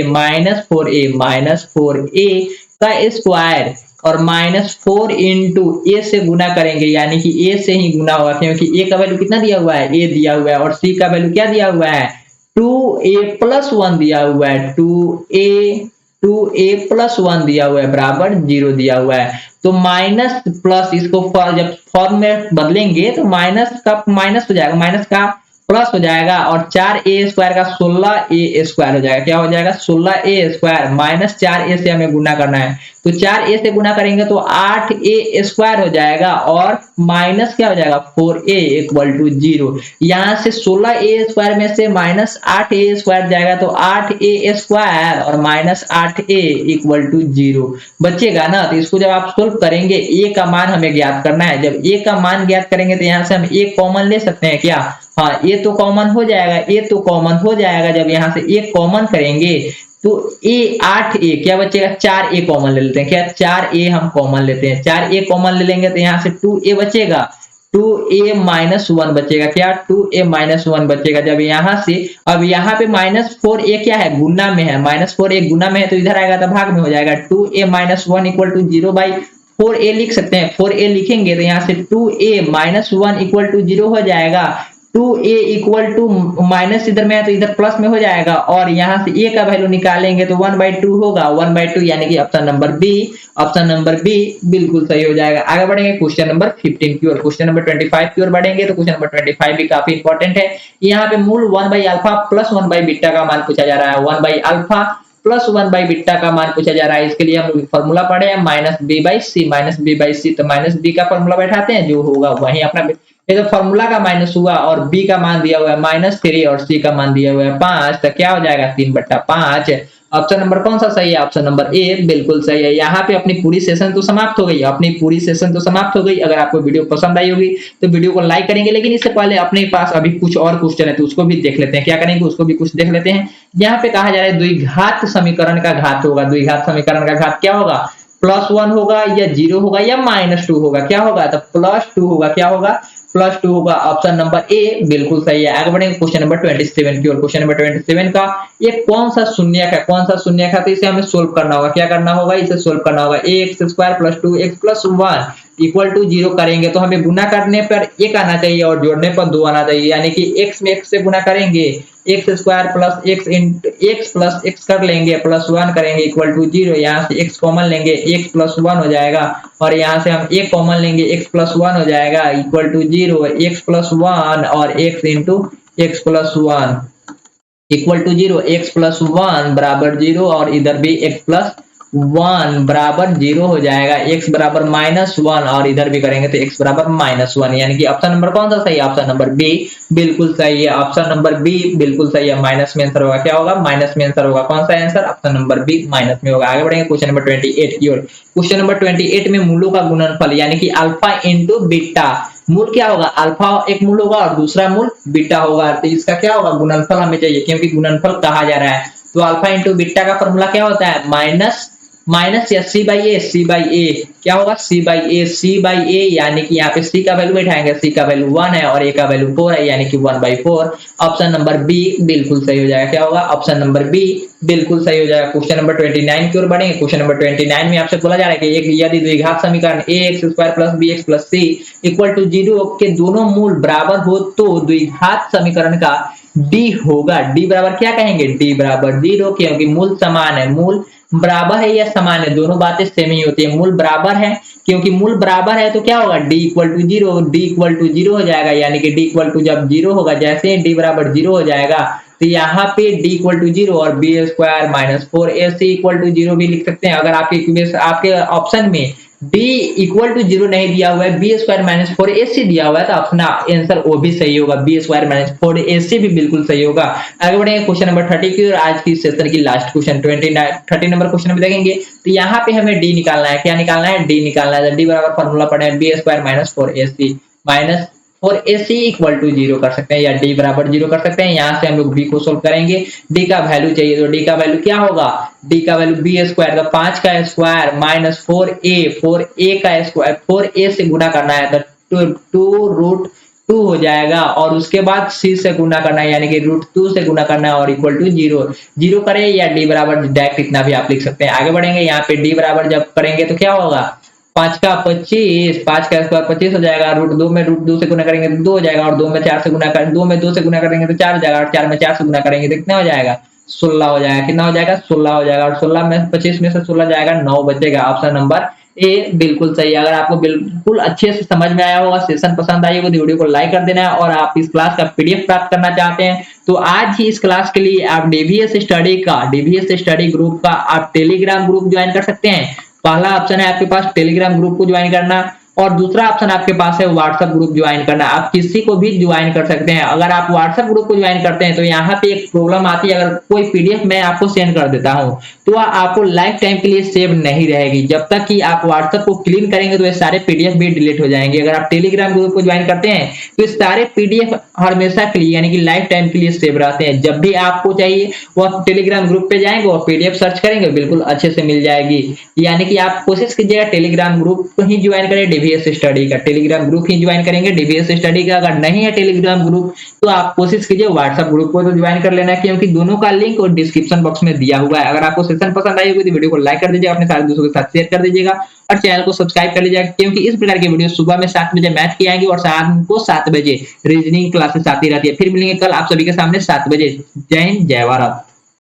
का स्क्वायर और -4 इंटू ए से गुना करेंगे, यानी कि ए से ही गुना होगा क्योंकि ए का वैल्यू कितना दिया हुआ है, ए दिया हुआ है, और सी का वैल्यू क्या दिया हुआ है 2a+1 दिया हुआ है, 2a+1 दिया हुआ है बराबर 0 दिया हुआ है। तो माइनस प्लस इसको जब फॉर्म में बदलेंगे तो माइनस का माइनस हो जाएगा, माइनस का प्लस हो जाएगा और 4a² का 16a² हो जाएगा। क्या हो जाएगा 16a² माइनस 4a से हमें गुना करना है, तो 4a से गुना करेंगे तो 8a² हो जाएगा और माइनस क्या हो जाएगा 4a इक्वल टू 0। यहाँ से 16a² में से माइनस 8a² जाएगा तो 8a² और माइनस 8a इक्वल टू 0 बचेगा ना। तो इसको जब आप सोल्व करेंगे a का मान हमें ज्ञात करना है। जब a का मान ज्ञात करेंगे तो यहाँ से हम a कॉमन ले सकते हैं क्या, हाँ ये तो कॉमन हो जाएगा, ये तो कॉमन हो जाएगा। जब यहाँ से एक कॉमन करेंगे तो a 8a क्या बचेगा 4a कॉमन ले लेते हैं, क्या 4a हम कॉमन लेते हैं, 4a कॉमन ले लेंगे तो यहाँ से 2a बचेगा, 2a-1 बचेगा, क्या 2a-1 बचेगा। जब यहाँ से अब यहाँ पे -4a क्या है गुना में है, -4a गुना में है तो इधर आएगा तो भाग में हो जाएगा, 2a-1 इक्वल टू 0/4a लिख सकते हैं। 4a लिखेंगे तो यहाँ से 2a-1 इक्वल टू 0 हो जाएगा, 2a इक्वल टू माइनस इधर में है तो इधर प्लस में हो जाएगा और यहाँ से a का वैल्यू निकालेंगे तो 1/2 होगा 1/2 यानी कि ऑप्शन नंबर बी बिल्कुल सही हो जाएगा। आगे बढ़ेंगे क्वेश्चन नंबर 15 की ओर। क्वेश्चन नंबर 25 की ओर बढ़ेंगे तो क्वेश्चन नंबर 25 भी काफी इंपॉर्टेंट है। यहाँ पे मूल 1/अल्फा प्लस 1/बीटा का मान पूछा जा रहा है। 1/अल्फा प्लस 1/बीटा का मान पूछा जा रहा है। इसके लिए हम लोग फॉर्मूला पढ़े हैं -b/c तो -b का फॉर्मूला बैठाते हैं, जो होगा वही अपना। ये तो फॉर्मूला का माइनस हुआ और बी का मान दिया हुआ है -3 और सी का मान दिया हुआ है 5, तो क्या हो जाएगा 3/5। ऑप्शन नंबर कौन सा सही है? ऑप्शन नंबर ए बिल्कुल सही है। यहाँ पे अपनी पूरी सेशन तो समाप्त हो गई। अगर आपको वीडियो पसंद आई होगी तो वीडियो को लाइक करेंगे, लेकिन इससे पहले अपने पास अभी कुछ और क्वेश्चन है तो उसको भी देख लेते हैं। क्या करेंगे, उसको भी कुछ देख लेते हैं। यहाँ पे कहा जा रहा है द्विघात समीकरण का घात होगा। द्विघात समीकरण का घात क्या होगा? +1 होगा या 0 होगा या -2 होगा। क्या होगा? तो +2 होगा। क्या होगा? +2 होगा। ऑप्शन नंबर ए बिल्कुल सही है। आगे बढ़ेंगे क्वेश्चन नंबर 27 की ओर। क्वेश्चन नंबर 27 का ये कौन सा शून्यक है? तो इसे हमें सोल्व करना होगा। क्या करना होगा? इसे सोल्व करना होगा। ax² + 2x + 1 = 0 करेंगे तो हमें गुना करने पर 1 आना चाहिए और जोड़ने पर 2 आना चाहिए, यानी कि x में x से गुना करेंगे x² + x कर लेंगे +1 करेंगे = 0। यहाँ से x कॉमन लेंगे x + 1 हो जाएगा और यहाँ से हम 1 कॉमन लेंगे x + 1 हो जाएगा = 0। x + 1 और x × x + 1 = 0। x + 1 बराबर 0 और इधर भी x + 1 बराबर 0 हो जाएगा। x बराबर -1 और इधर भी करेंगे तो x बराबर -1, यानी कि ऑप्शन नंबर कौन सा सही है? ऑप्शन नंबर बी बिल्कुल सही है। ऑप्शन नंबर बी बिल्कुल सही है। माइनस में आंसर होगा। क्या होगा? माइनस में आंसर होगा। कौन सा answer? Option number B minus में होगा। आगे बढ़ेंगे क्वेश्चन नंबर 28 की ओर। क्वेश्चन नंबर 28 में मूलों का गुणनफल यानी कि अल्फा इंटू बीटा। मूल क्या होगा? अल्फा एक मूल होगा और दूसरा मूल बीटा होगा, तो इसका क्या होगा? गुणनफल हमें चाहिए, क्योंकि गुणनफल कहा जा रहा है। तो अल्फा इंटू बीटा का फॉर्मूला क्या होता है? माइनस या c/a क्या होगा? c/a यानी कि यहाँ पे c का वैल्यू बैठाएंगे। c का वैल्यू 1 है और a का वैल्यू 4 है, यानी कि 1/4। ऑप्शन नंबर बी बिल्कुल सही हो जाएगा। क्या होगा? ऑप्शन नंबर बी बिल्कुल सही हो जाएगा। क्वेश्चन नंबर 29 की ओर बढ़ेंगे। क्वेश्चन नंबर 29 में आपसे बोला जा रहा है कि एक यदि द्विघात समीकरण ax² + bx + c = 0 के दोनों मूल बराबर हो तो द्विघात समीकरण का d होगा। d बराबर क्या कहेंगे? d बराबर 0, क्योंकि मूल समान है। मूल बराबर है या समान है, दोनों बातें सेम ही होती है। मूल बराबर है, क्योंकि मूल बराबर है तो क्या होगा? d = 0, d = 0 हो जाएगा, यानी कि d = जब 0 होगा, जैसे ही d बराबर 0 हो जाएगा तो यहाँ पे d = 0 और b² - 4ac = 0 भी लिख सकते हैं। अगर आपके ऑप्शन में d = 0 नहीं दिया हुआ है, b² - 4ac दिया हुआ है, तो अपना आंसर वो भी सही होगा। b² - 4ac भी बिल्कुल सही होगा। आगे बढ़ेंगे क्वेश्चन नंबर 30 की और आज की सेशन की लास्ट क्वेश्चन 30 नंबर क्वेश्चन में देखेंगे तो यहाँ पे हमें d निकालना है। क्या निकालना है? d निकालना है। d बराबर फॉर्मूला पढ़े b² - 4ac = 0 कर सकते हैं या d बराबर 0 कर सकते हैं। यहाँ से हम लोग b को सोल्व करेंगे। d का वैल्यू चाहिए तो d का वैल्यू क्या होगा? d का वैल्यू b² का 5 का स्क्वायर - 4a का स्क्वायर, 4a से गुना करना है तो 2√2 हो जाएगा और उसके बाद c से गुना करना है, यानी कि √2 से गुना करना है और = 0 करें या d बराबर डायरेक्ट इतना भी आप लिख सकते हैं। आगे बढ़ेंगे। यहाँ पे d बराबर जब करेंगे तो क्या होगा? 5 का 25, 5 का स्क्वायर 25 हो जाएगा। √2 में √2 से गुना करेंगे तो 2 हो जाएगा और 2 में 4 से गुना करेंगे, 2 में 2 से गुना करेंगे तो 4 हो जाएगा और 4 में 4 से गुना करेंगे तो कितना हो जाएगा? 16 हो जाएगा। कितना हो जाएगा? 16 हो जाएगा और 16 में 25 में से 16 जाएगा, 9 बचेगा। ऑप्शन नंबर ए बिल्कुल सही है। अगर आपको बिल्कुल अच्छे से समझ में आया होगा, सेशन पसंद आई होगी तो वीडियो को लाइक कर देना है और आप इस क्लास का पीडीएफ प्राप्त करना चाहते हैं तो आज ही इस क्लास के लिए आप डीवीएस स्टडी ग्रुप का आप टेलीग्राम ग्रुप ज्वाइन कर सकते हैं। पहला ऑप्शन है आपके पास टेलीग्राम ग्रुप को ज्वाइन करना और दूसरा ऑप्शन आपके पास है व्हाट्सएप ग्रुप ज्वाइन करना। आप किसी को भी ज्वाइन कर सकते हैं। अगर आप व्हाट्सएप ग्रुप को ज्वाइन करते हैं तो यहाँ पे एक प्रॉब्लम आती है, अगर कोई पीडीएफ मैं आपको सेंड कर देता हूँ तो आपको लाइफ टाइम के लिए सेव नहीं रहेगी। जब तक कि आप व्हाट्सएप को क्लीन करेंगे तो ये सारे पीडीएफ भी डिलीट हो जाएंगे। अगर आप टेलीग्राम ग्रुप को ज्वाइन करते हैं तो ये सारे पीडीएफ हमेशा के लिए यानी कि लाइफ टाइम के लिए सेव रहते हैं। जब भी आपको चाहिए वो आप टेलीग्राम ग्रुप पे जाएंगे और पीडीएफ सर्च करेंगे, बिल्कुल अच्छे से मिल जाएगी। यानी कि आप कोशिश कीजिएगा टेलीग्राम ग्रुप को ही ज्वाइन करें। डीवीएस स्टडी का टेलीग्राम ग्रुप ही ज्वाइन करेंगे। डीवीएस स्टडी का अगर नहीं है टेलीग्राम ग्रुप तो आप कोशिश कीजिए व्हाट्सएप ग्रुप को तो ज्वाइन कर लेना, क्योंकि दोनों का लिंक और डिस्क्रिप्शन बॉक्स में दिया हुआ है। अगर आपको सेशन पसंद आई होगी तो वीडियो को लाइक कर दीजिएगा, अपने सारे दोस्तों के साथ शेयर कर दीजिएगा और चैनल को सब्सक्राइब कर लीजिएगा, क्योंकि इस प्रकार की वीडियो सुबह में 7 बजे मैथ की आएंगी और शाम को 7 बजे रीजनिंग क्लासेस आती रहती है। फिर मिलेंगे कल आप सभी के सामने 7 बजे। जय हिंद, जय भारत।